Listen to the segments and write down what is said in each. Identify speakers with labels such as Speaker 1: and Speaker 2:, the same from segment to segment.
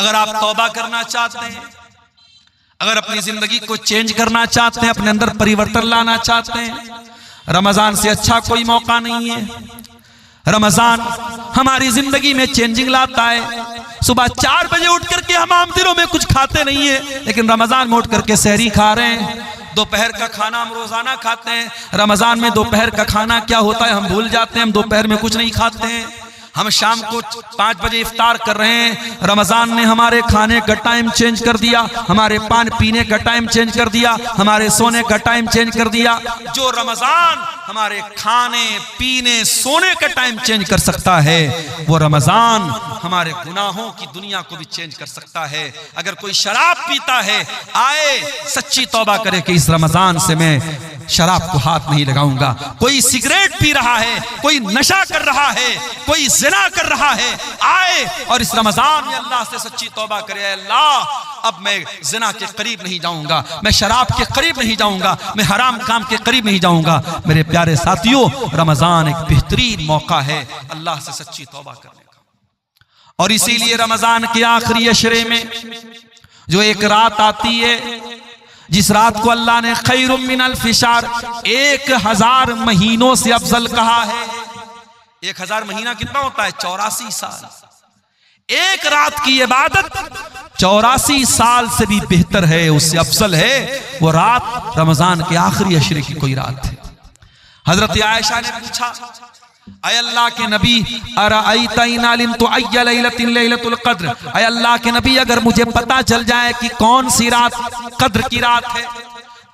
Speaker 1: अगर आप तौबा करना चाहते हैं, अगर अपनी जिंदगी को चेंज करना चाहते हैं, अपने अंदर परिवर्तन लाना चाहते हैं, रमजान से अच्छा कोई मौका नहीं है। रमजान हमारी जिंदगी में चेंजिंग लाता है। सुबह 4 बजे उठ करके हम आम दिनों में कुछ खाते नहीं है, लेकिन रमजान में उठ करके सहरी खा रहे हैं। दोपहर का खाना हम रोजाना खाते हैं, रमजान में दोपहर का खाना क्या होता है हम भूल जाते हैं। हम दोपहर में कुछ नहीं खाते हैं, हम शाम को 5 बजे इफ्तार कर रहे हैं। रमजान ने हमारे खाने का टाइम चेंज कर दिया, हमारे पान पीने का टाइम चेंज कर दिया, हमारे सोने का टाइम चेंज कर दिया। जो रमजान हमारे खाने पीने सोने का टाइम चेंज कर सकता है, वो रमजान हमारे गुनाहों की दुनिया को भी चेंज कर सकता है। अगर कोई शराब पीता है, आए सच्ची तौबा करे कि इस रमजान से मैं शराब को हाथ नहीं लगाऊंगा। कोई सिगरेट पी रहा है, कोई नशा कर रहा है, कोई जिना कर रहा है, आए और इस रमजान में अल्लाह से सच्ची तौबा करे, अल्लाह अब मैं जिना के करीब नहीं जाऊंगा, मैं शराब के करीब नहीं जाऊंगा, मैं हराम काम के करीब नहीं जाऊंगा। मेरे प्यारे साथियों, रमजान एक बेहतरीन मौका है अल्लाह से सच्ची तौबा करने का। और इसीलिए रमजान के आखिरी अशरे में जो एक रात आती है, जिस रात को अल्लाह ने खैरुम मिनल फिशार 1000 महीनों से अफजल कहा है। 1000 महीना कितना होता है? 84 साल। एक रात की इबादत 84 साल से भी बेहतर है, उससे अफजल है। वो रात रमजान के आखिरी अशरे की कोई रात है। हजरत आयशा ने पूछा, अय अल्लाह के नबी, अरअयता इन अलिमतु अय्य लैलतिन लैलतुल क़द्र, अय अल्लाह के नबी अगर मुझे पता चल जाए कि कौन सी रात कद्र की रात है,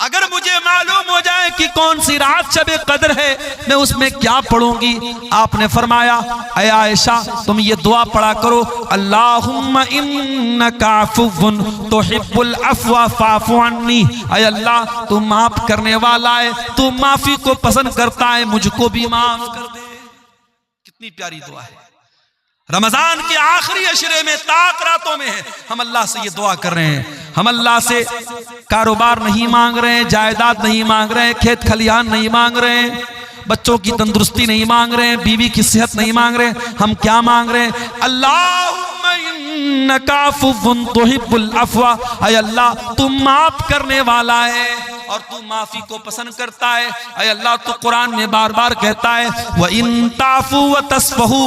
Speaker 1: अगर मुझे मालूम हो जाए कि कौन सी रात शब-ए कद्र है, मैं उसमें क्या पढ़ूंगी? आपने फरमाया, अय आयशा तुम ये दुआ पढ़ा करो, अल्लाहुम्मा इन्नका अफ़ुव्वुन तुहिब्बुल अफ़्वा फ़अफ़ु अन्नी। अय अल्लाह तू माफ करने वाला है, तू माफी को पसंद करता है, मुझको भी माफ कर दे। कितनी प्यारी दुआ है। रमजान के आखिरी अशरे में ताक रातों में है, हम अल्लाह से ये दुआ कर रहे हैं। हम अल्लाह से कारोबार नहीं मांग रहे हैं, जायदाद नहीं मांग रहे हैं, खेत खलिहान नहीं मांग रहे हैं, बच्चों की तंदुरुस्ती नहीं मांग रहे हैं, बीवी की सेहत नहीं मांग रहे हैं। हम क्या मांग रहे हैं? अल्लाहुम्मा इन्नका अफ़ुव्वुन तुहिब्बुल अफ़्वा, अय अल्लाह तू माफ करने वाला है और तू माफी को पसंद करता है। अय अल्लाह तू कुरान में बार बार कहता है, व इन ताफू व तस्फहू,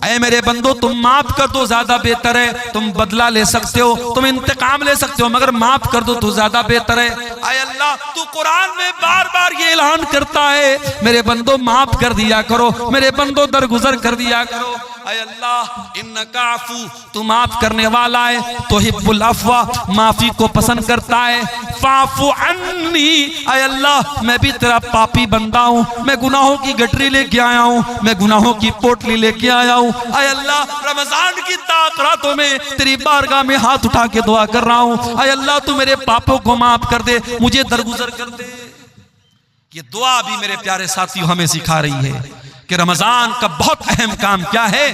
Speaker 1: अय मेरे बंदो तुम माफ कर दो ज्यादा बेहतर है। तुम बदला ले सकते हो, तुम इंतकाम ले सकते हो, मगर माफ कर दो तो ज्यादा बेहतर है। अय अल्लाह तू कुरान में बार बार ये ऐलान करता है, मेरे बंदो माफ कर दिया करो, मेरे बंदो दरगुजर कर दिया करो। अय अल्लाह इन्नका अफ़ू, तू माफ करने वाला है, तुहिब्बुल अफ़्वा, माफी को पसंद करता है, फ़अफ़ु अन्नी, अय अल्लाह मैं भी तेरा पापी बंदा हूँ, मैं गुनाहों की गठरी लेके आया हूँ, मैं गुनाहों की पोटली लेके आया हूँ। अय अल्लाह रमजान की ताक रातों में तेरी बारगाह में हाथ उठा के दुआ कर रहा हूँ, अय अल्लाह तू मेरे पापों को माफ कर दे, मुझे दरगुजर कर दे। ये दुआ भी मेरे प्यारे साथियों हमें सिखा रही है कि रमजान का बहुत अहम काम क्या है,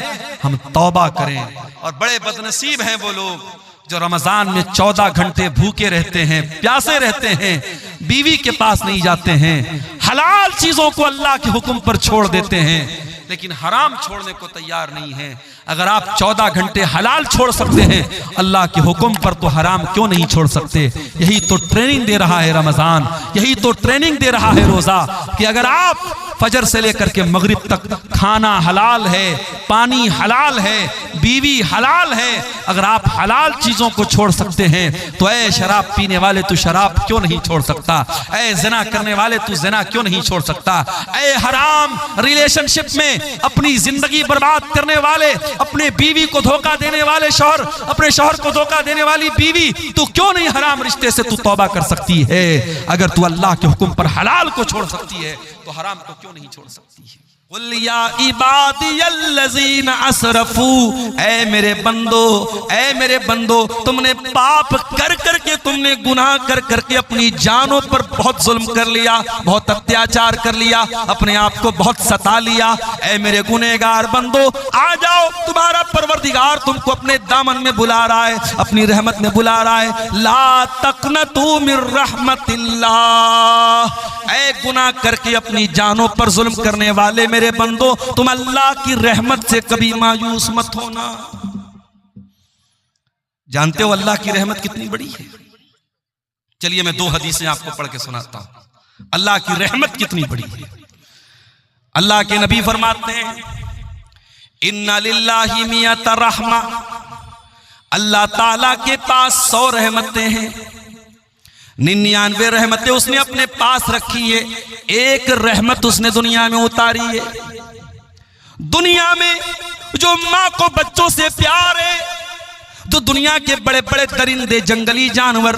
Speaker 1: हम तौबा करें। और बड़े बदनसीब हैं वो लोग जो रमजान में 14 घंटे भूखे रहते हैं, प्यासे रहते हैं, बीवी के पास नहीं जाते हैं, हलाल चीजों को अल्लाह के हुक्म पर छोड़ देते हैं, लेकिन हराम छोड़ने को तैयार नहीं है। अगर आप 14 घंटे हलाल छोड़ सकते हैं अल्लाह के हुक्म पर, तो हराम क्यों नहीं छोड़ सकते? यही तो ट्रेनिंग दे रहा है रमजान, यही तो ट्रेनिंग दे रहा है रोजा, कि अगर आप फजर से लेकर के मगरिब तक खाना हलाल है, पानी हलाल है, बीवी हलाल है, अगर आप हलाल चीजों को छोड़ सकते हैं तो ऐ शराब पीने वाले तू शराब क्यों नहीं छोड़ सकता? ऐ ज़िना करने वाले तू ज़िना क्यों नहीं छोड़ सकता? ऐ हराम रिलेशनशिप में अपनी जिंदगी बर्बाद करने वाले, अपने बीवी को धोखा देने वाले शौहर, अपने शौहर को धोखा देने वाली बीवी, तू क्यों नहीं हराम रिश्ते से तू तौबा कर सकती है? अगर तू अल्लाह के हुक्म पर हलाल को छोड़ सकती है तो हराम को क्यों नहीं छोड़ सकती है? कुल या इबादियल्लज़ीना असरफू, ऐ मेरे बंदो, ऐ मेरे बंदो, तुमने पाप कर करके, तुमने गुनाह कर करके अपनी जानों पर बहुत जुल्म कर लिया, बहुत अत्याचार कर लिया, अपने आप को बहुत सता लिया। ऐ मेरे गुनहगार बंदो, आ जाओ, तुम्हारा परवरदिगार तुमको अपने दामन में बुला रहा है, अपनी रहमत में बुला रहा है। ला तक़नतू मिर रहमतिल्लाह, ऐ गुनाह करके अपनी जानों पर जुल्म करने वाले मेरे बंदो, तुम अल्लाह की रहमत से कभी मायूस मत होना। जानते हो अल्लाह की रहमत कितनी बड़ी है? चलिए मैं 2 हदीसें आपको पढ़ के सुनाता हूं, अल्लाह की रहमत कितनी बड़ी है। अल्लाह के नबी फरमाते हैं, इन्ना लिल्लाहि मियत रहमा, अल्लाह ताला के पास 100 रहमतें हैं, 99 रहमतें उसने अपने पास रखी है, एक रहमत उसने दुनिया में उतारी है। दुनिया में जो माँ को बच्चों से प्यार है, जो दुनिया के बड़े बड़े दरिंदे, जंगली जानवर,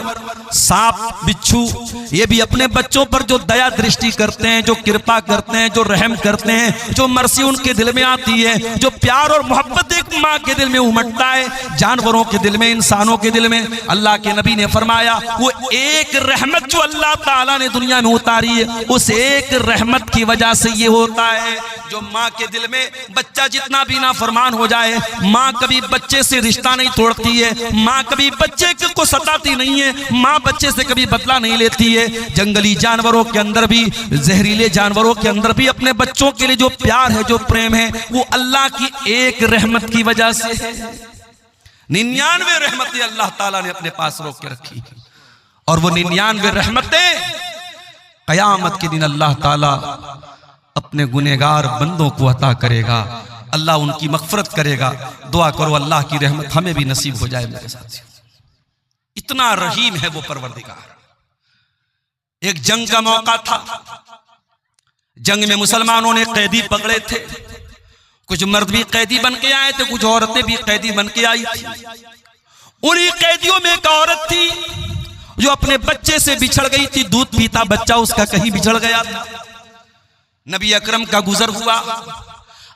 Speaker 1: सांप, बिच्छू, ये भी अपने बच्चों पर जो दया दृष्टि करते हैं, जो कृपा करते हैं, जो रहम करते हैं, जो मर्सी उनके दिल में आती है, जो प्यार और मोहब्बत एक माँ के दिल में उमड़ता है, जानवरों के दिल में, इंसानों के दिल में, अल्लाह के नबी ने फरमाया वो एक रहमत जो अल्लाह ताला ने दुनिया में उतारी है, उस एक रहमत की वजह से ये होता है जो माँ के दिल में बच्चा जितना भी नाफरमान हो जाए, माँ कभी बच्चे से रिश्ता नहीं तोड़ती है, माँ कभी बच्चे को सताती नहीं है, माँ बच्चे से कभी बदला नहीं लेती है। जंगली जानवरों के अंदर भी, जहरीले जानवरों के अंदर भी अपने बच्चों के लिए जो प्यार है, जो प्रेम है, वो अल्लाह की एक रहमत की वजह से है। 99 रहमतें अल्लाह ताला ने अपने पास रोक के रखी, और वो 99 रहमतें कयामत के दिन अल्लाह ताला अपने गुनहगार बंदों को अता करेगा, अल्लाह उनकी मगफरत करेगा। दुआ करो अल्लाह की रहमत हमें भी नसीब हो जाए मेरे साथियों। इतना रहीम है वो परवरदिगार। एक जंग का मौका था, जंग में मुसलमानों ने कैदी पकड़े थे, कुछ मर्द भी कैदी बन के आए थे, कुछ औरतें भी कैदी बन के आई थी। उन्हीं कैदियों में एक औरत थी जो अपने बच्चे से बिछड़ गई थी, दूध पीता बच्चा उसका कहीं बिछड़ गया था। नबी अकरम का गुजर हुआ,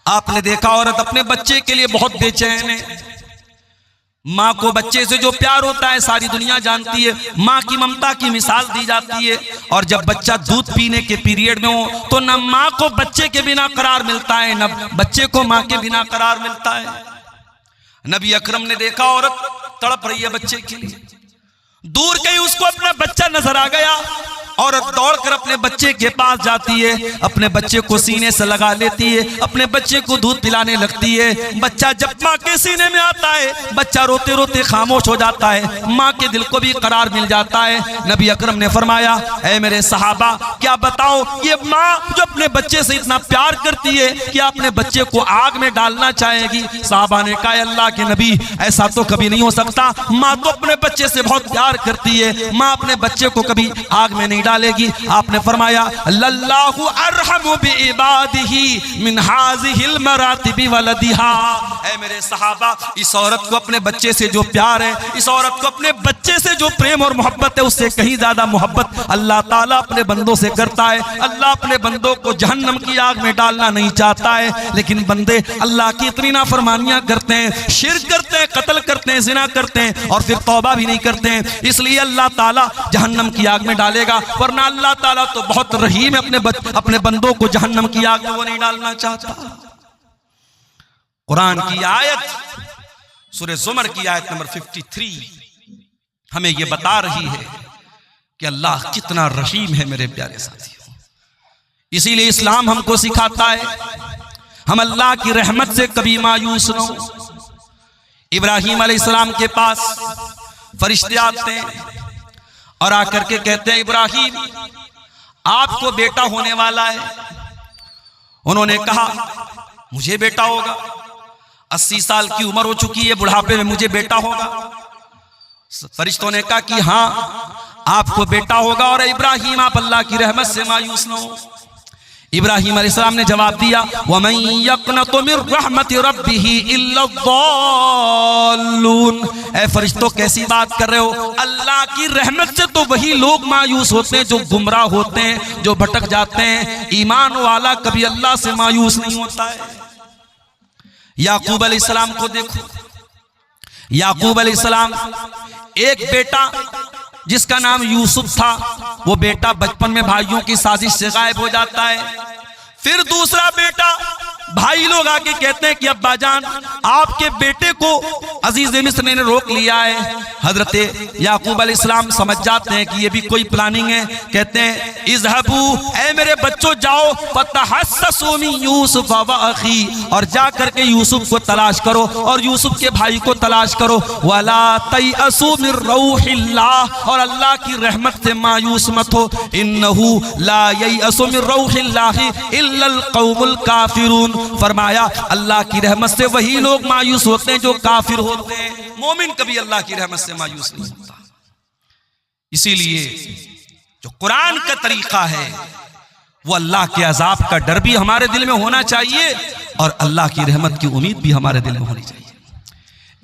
Speaker 1: आपने देखा औरत अपने बच्चे के लिए बहुत बेचैन है। माँ को बच्चे से जो प्यार होता है सारी दुनिया जानती है, माँ की ममता की मिसाल दी जाती है। और जब बच्चा दूध पीने के पीरियड में हो तो न माँ को बच्चे के बिना करार मिलता है, न बच्चे को माँ के बिना करार मिलता है। नबी अकरम ने देखा औरत तड़प रही है बच्चे के लिए, दूर कहीं उसको अपना बच्चा नजर आ गया, औरत दौड़कर अपने बच्चे के पास जाती है, अपने बच्चे को सीने से लगा लेती है, अपने बच्चे को दूध पिलाने लगती है। बच्चा जब माँ के सीने में आता है, बच्चा रोते रोते खामोश हो जाता है, माँ के दिल को भी करार मिल जाता है। नबी अकरम ने फरमाया, ऐ मेरे सहाबा, क्या बताओ ये माँ जो अपने बच्चे से इतना प्यार करती है, क्या अपने बच्चे को आग में डालना चाहेगी? सहाबा ने कहा, अल्लाह के नबी ऐसा तो कभी नहीं हो सकता, माँ तो अपने बच्चे से बहुत प्यार करती है, माँ अपने बच्चे को कभी आग में नहीं डालेगी। आपने फरमाया, लल्लाहु अरहमु बिइबादिही मिन हाज़िहिल मरातिबि वलदिहा। ऐ मेरे सहाबा, इस औरत को अपने बच्चे से जो प्यार है, इस औरत को अपने बच्चे से जो प्रेम और मोहब्बत है, उससे कहीं ज्यादा मोहब्बत अल्लाह ताला अपने बंदों से करता है। अल्लाह अपने बंदों को जहन्नम की आग में डालना नहीं चाहता है, लेकिन बंदे अल्लाह की इतनी नाफरमानियां करते हैं, शिर्क करते हैं, कत्ल करते हैं, जिना करते हैं और फिर तौबा भी नहीं करते हैं, इसलिए अल्लाह ताला जहन्नम की आग में डालेगा। वरना अल्लाह ताला तो बहुत रहीम है, अपने बंदों को जहन्नम की आग में वो नहीं डालना चाहता। कुरान की आयत सूरह ज़ुमर की आयत नंबर 53 हमें ये बता रही है कि अल्लाह कितना रहीम है मेरे प्यारे साथियों। इसीलिए इस्लाम हमको सिखाता है हम अल्लाह की रहमत से कभी मायूस न हो। इब्राहीम अलैहिस्सलाम के पास फरिश्ते आते हैं और आकर के कहते हैं, इब्राहीम आपको बेटा होने वाला है। उन्होंने कहा, मुझे बेटा होगा, 80 साल की उम्र हो चुकी है, बुढ़ापे में मुझे बेटा होगा। फरिश्तों ने कहा कि हाँ आपको बेटा होगा, और इब्राहीम आप अल्लाह की रहमत से मायूस न हो। इब्राहीम अलैहिस्सलाम ने जवाब दिया, वमन यक़नतु मिन रहमति रब्बिही इल्ला ज़ाल्लून। ऐ फरिश्तों कैसी बात कर रहे हो, अल्लाह की रहमत से तो वही लोग मायूस होते हैं जो गुमराह होते हैं, जो भटक जाते हैं। ईमान वाला कभी अल्लाह से मायूस नहीं होता है। याकूब अलैहिस्सलाम को देखो, याकूब अलैहिस्सलाम एक बेटा जिसका नाम यूसुफ था, वो बेटा बचपन में भाइयों की साजिश से गायब हो जाता है। फिर दूसरा बेटा भाई लोग आके कहते हैं कि अब्बा जान आपके बेटे को अजीज मिस्र ने रोक लिया है। हजरत याकूब अलैहिस्सलाम समझ जाते हैं कि ये भी कोई प्लानिंग है। कहते हैं इज़हबू, ऐ मेरे बच्चों जाओ, फतहस्ससू मिन यूसुफ व अखी, और जा करके यूसुफ को तलाश करो और यूसुफ के भाई को तलाश करो। वला तयअसू मिन रौहिल्लाह, और अल्लाह की रहमत से मायूस मत हो। इन्नहू ला ययअसू मिन रौहिल्लाहि इल्लल कौमुल काफिरून। फरमाया अल्लाह की रहमत से वही लोग मायूस होते हैं जो काफिर होते हैं, मोमिन कभी अल्लाह की रहमत से मायूस नहीं होता। इसीलिए जो कुरान का तरीका है वो अल्लाह के अजाब का डर भी हमारे दिल में होना चाहिए और अल्लाह की रहमत की उम्मीद भी हमारे दिल में होनी चाहिए।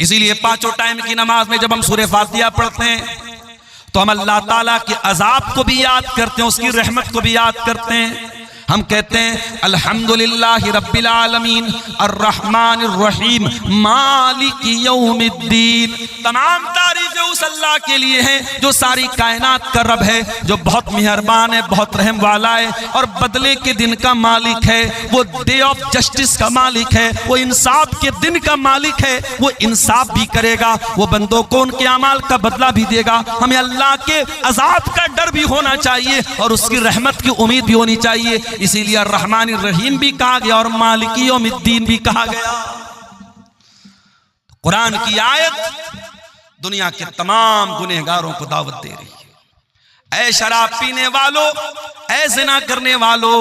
Speaker 1: इसीलिए पांचों टाइम की नमाज में जब हम सूरह फातिहा पढ़ते हैं तो हम अल्लाह ताला के अजाब को भी याद करते हैं, उसकी रहमत को भी याद करते हैं। हम कहते हैं अल्हम्दुलिल्लाहि रब्बिल आलमीन अर्रहमानिर रहीम मालिक यौमिद्दीन। तमाम तारीफें उस अल्लाह के लिए हैं जो सारी कायनात का रब है, जो बहुत मेहरबान है, बहुत रहम वाला है और बदले के दिन का मालिक है। वो डे ऑफ जस्टिस का मालिक है, वो इंसाफ के दिन का मालिक है। वो इंसाफ भी करेगा, वो बंदों को उनके अमाल का बदला भी देगा। हमें अल्लाह के अजाब का डर भी होना चाहिए और उसकी रहमत की उम्मीद भी होनी चाहिए। इसीलिए रहमानिर रहीम भी कहा गया और मालिकी यौमिद्दीन भी कहा गया। कुरान की आयत दुनिया के तमाम गुनहगारों को दावत दे रही है। ऐ शराब पीने वालों, ऐ जिना करने वालों,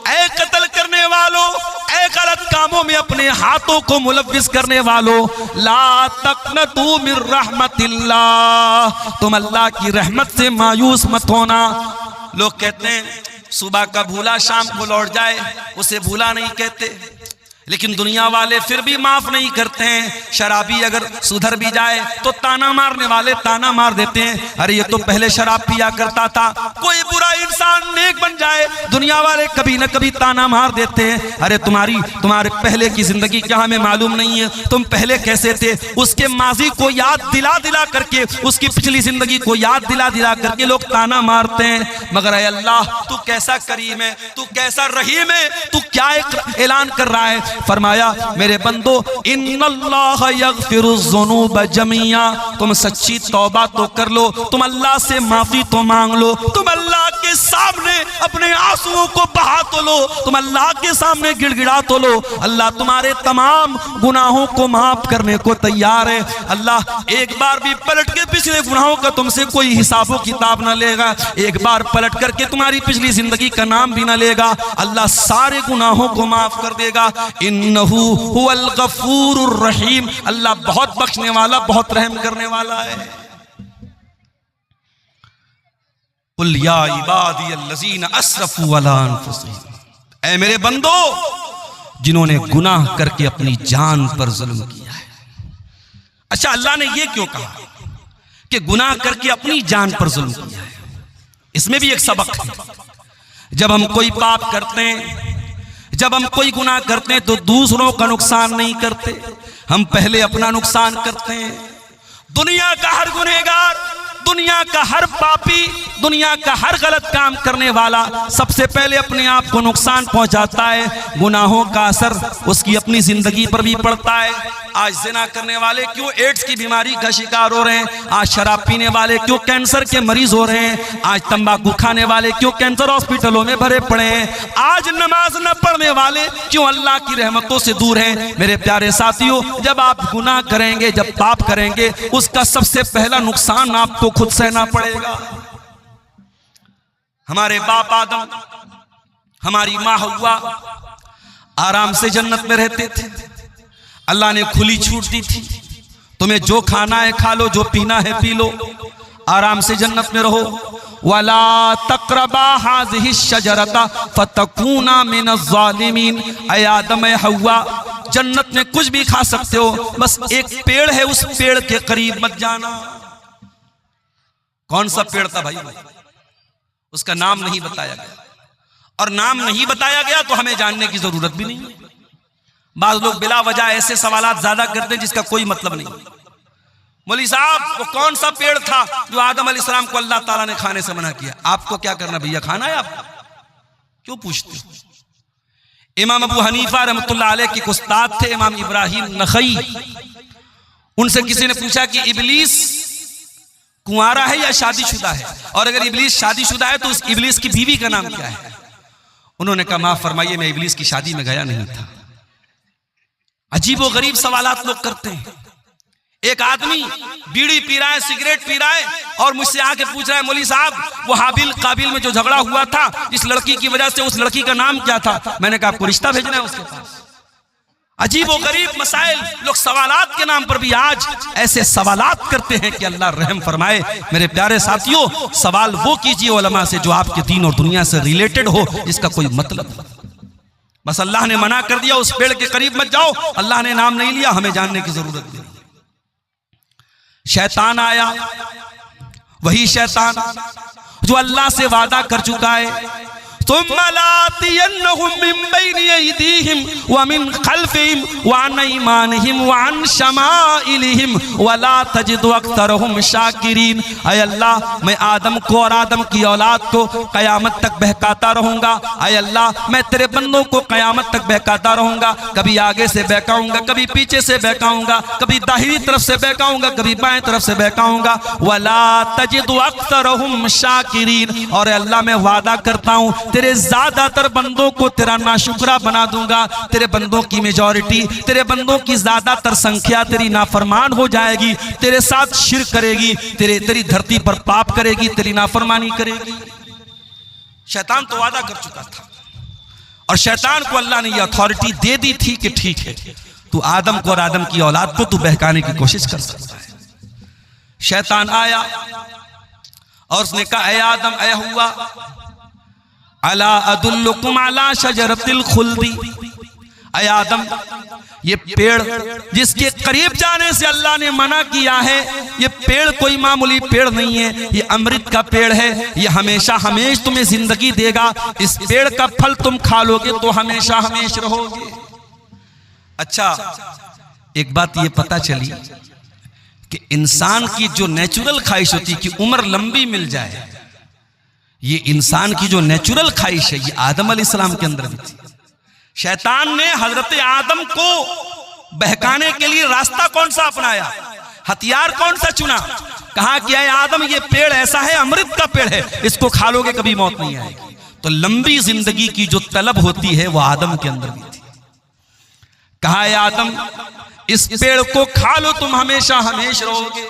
Speaker 1: ऐ कत्ल करने वालों, ऐ गलत कामों में अपने हाथों को मुलव्विस करने वालों, ला तक़नतू मिन रहमतिल्लाह, तुम अल्लाह की रहमत से मायूस मत होना। लोग कहते हैं सुबह का भूला शाम को लौट जाए, उसे भूला नहीं कहते, लेकिन दुनिया वाले फिर भी माफ नहीं करते हैं। शराबी अगर सुधर भी जाए तो ताना मारने वाले ताना मार देते हैं, अरे ये तो पहले शराब पिया करता था। कोई बुरा इंसान नेक बन जाए, दुनिया वाले कभी न कभी ताना मार देते हैं, अरे तुम्हारे पहले की जिंदगी क्या हमें मालूम नहीं है, तुम पहले कैसे थे। उसके माजी को याद दिला दिला करके, उसकी पिछली जिंदगी को याद दिला दिला करके लोग ताना मारते हैं। मगर ऐ अल्लाह तू कैसा करीम है, तू कैसा रहीम है, तू क्या ऐलान कर रहा है। फरमाया मेरे बंदो इन्नल्लाह यगफिरुज़्ज़ुनूब जमीआ, तुम सच्ची तौबा तो कर लो, तुम अल्लाह से माफी तो मांग लो, तुम अल्लाह के सामने अपने आंसुओं को बहा तो लो, तुम अल्लाह के सामने गिड़गिड़ा तो लो। अल्लाह तुम्हारे तमाम गुनाहों को माफ करने को तैयार है। अल्लाह एक बार भी पलट के पिछले गुनाहों का तुमसे कोई हिसाबो किताब ना लेगा, एक बार पलट करके तुम्हारी पिछली जिंदगी का नाम भी ना लेगा। अल्लाह सारे गुनाहों को माफ कर देगा। इन्नहु हुवल गफूरुर रहीम, अल्लाह बहुत बख्शने वाला, बहुत रहम करने वाला है। कुल या इबादी अल्लज़ीना अस्रफू अला अनफुसिहिम, ऐ मेरे बंदो जिन्होंने गुनाह करके अपनी जान पर जुल्म किया है। अच्छा, अल्लाह ने यह क्यों कहा कि गुनाह करके अपनी जान पर जुल्म किया है? इसमें भी एक सबक है। जब हम कोई पाप करते हैं, जब हम कोई गुनाह करते हैं तो दूसरों का नुकसान नहीं करते, हम पहले अपना नुकसान करते हैं। दुनिया का हर गुनहगार, दुनिया का हर पापी, दुनिया का हर गलत काम करने वाला सबसे पहले अपने आप को नुकसान पहुंचाता है। गुनाहों का असर उसकी अपनी जिंदगी पर भी पड़ता है। आज जिना करने वाले क्यों एड्स की बीमारी का शिकार हो रहे हैं, आज शराब पीने वाले क्यों कैंसर के मरीज हो रहे हैं, आज तंबाकू खाने वाले क्यों कैंसर हॉस्पिटलों में भरे पड़े हैं, आज नमाज न पढ़ने वाले क्यों अल्लाह की रहमतों से दूर हैं। मेरे प्यारे साथियों, जब आप गुनाह करेंगे, जब पाप करेंगे, उसका सबसे पहला नुकसान आपको खुद सहना पड़ेगा। हमारे बाप आदम, हमारी माँ हव्वा आराम से जन्नत में रहते थे। अल्लाह ने खुली छूट दी थी, तुम्हें जो खाना है खा लो, जो पीना है पी लो, आराम से जन्नत में रहो। वला तक़रबा हाज़िहि शजरता फतकूना मिनज़्ज़ालिमीन, ऐ आदम ऐ हव्वा, जन्नत में कुछ भी खा सकते हो, बस एक पेड़ है, उस पेड़ के करीब मत जाना। कौन सा पेड़ था भाई? उसका नाम नहीं बताया गया, और नाम नहीं बताया गया तो हमें जानने की जरूरत भी नहीं। बाज़ लोग बिला वजह ऐसे सवालात ज्यादा करते हैं जिसका कोई मतलब नहीं। मौलवी साहब, वो कौन सा पेड़ था जो आदम अलैहिस्सलाम को अल्लाह ताला ने खाने से मना किया? आपको क्या करना भैया, खाना है आपको? क्यों पूछते? इमाम अबू हनीफा रहमतुल्लाह अलैह के उस्ताद थे इमाम इब्राहिम नखई। उनसे किसी ने पूछा कि इबलीस कुंवारा है या शादीशुदा है, और अगर इबलीस शादीशुदा है तो उस इबलीस की बीवी का नाम क्या है? उन्होंने कहा माफ फरमाइए, मैं इबलीस की शादी में गया नहीं था। अजीबो गरीब सवालात लोग करते हैं। एक आदमी बीड़ी पी रहा है, सिगरेट पी रहा है, और मुझसे आके पूछ रहा है मौलवी साहब वो हाबिल काबिल में जो झगड़ा हुआ था इस लड़की की वजह से, उस लड़की का नाम क्या था? मैंने कहा आपको रिश्ता भेजना है उसके पास। अजीब व गरीब मसाइल लोग सवालात के नाम पर भी आज ऐसे सवालात करते हैं कि अल्लाह रहम फरमाए। मेरे प्यारे साथियों, सवाल वो कीजिए उलमा से जो आपके दीन और दुनिया से रिलेटेड हो, इसका कोई मतलब नहीं। बस अल्लाह ने मना कर दिया उस पेड़ के करीब मत जाओ, अल्लाह ने नाम नहीं लिया, हमें जानने की जरूरत नहीं। शैतान आया, वही शैतान जो अल्लाह से वादा कर चुका है, तुम लातियन्नहुम मिन बैनि अयदीहिम व मिन खल्फिहिम व अन ऐमानिहिम व अन शमाइलिहिम व ला तजिदु अक्सरहुम शाकिरीन। ऐ अल्लाह, मैं आदम को और आदम की औलाद को कयामत तक बहकाता रहूंगा। ऐ अल्लाह, मैं तेरे बंदों को कयामत तक बहकाता रहूंगा। कभी आगे से बहकाऊंगा, कभी पीछे से बहकाऊंगा, कभी दाहिनी तरफ से बहकाऊंगा, कभी बाएं तरफ से बहकाऊंगा। व ला तजिदु अक्सरहुम शाकिरीन, और अल्लाह मैं वादा करता हूं तेरे ज्यादातर बंदों को तेरा नाशुक्रा बना दूंगा। तेरे बंदों की मेजॉरिटी, तेरे बंदों की ज्यादातर संख्या तेरी नाफरमान हो जाएगी, तेरे साथ शिर्क करेगी, तेरी धरती पर पाप करेगी, तेरी नाफरमानी करेगी। शैतान तो वादा कर चुका था, और शैतान को अल्लाह ने यह अथॉरिटी दे दी थी कि ठीक है, तू आदम को और आदम की औलाद को तू बहकाने की कोशिश कर सकता है। शैतान आया और उसने कहा, ऐ आदम, ऐ हुआ, अला अदुल्लुकुम अला शजरतिल खुल्दी। ऐ आदम, ये पेड़ जिसके करीब जाने से अल्लाह ने मना किया है, ये पेड़ कोई मामूली पेड़ नहीं है, ये अमृत का पेड़ है, ये हमेशा हमेश तुम्हें जिंदगी देगा। इस पेड़ का फल तुम खा लोगे तो हमेशा हमेश रहोगे। अच्छा, एक बात ये पता चली कि इंसान की जो नेचुरल ख्वाहिश होती है कि उम्र लंबी मिल जाए, ये इंसान की जो नेचुरल ख्वाहिश है, ये आदम अलैहिस्सलाम के अंदर भी थी। शैतान ने हजरत आदम को बहकाने के लिए रास्ता कौन सा अपनाया, हथियार कौन सा चुना? कहा कि ऐ आदम, ये पेड़ ऐसा है, अमृत का पेड़ है, इसको खा लोगे कभी मौत नहीं आएगी। तो लंबी जिंदगी की जो तलब होती है वो आदम के अंदर भी थी। कहा, ऐ आदम, इस पेड़ को खा लो, तुम हमेशा हमेश रहोगे।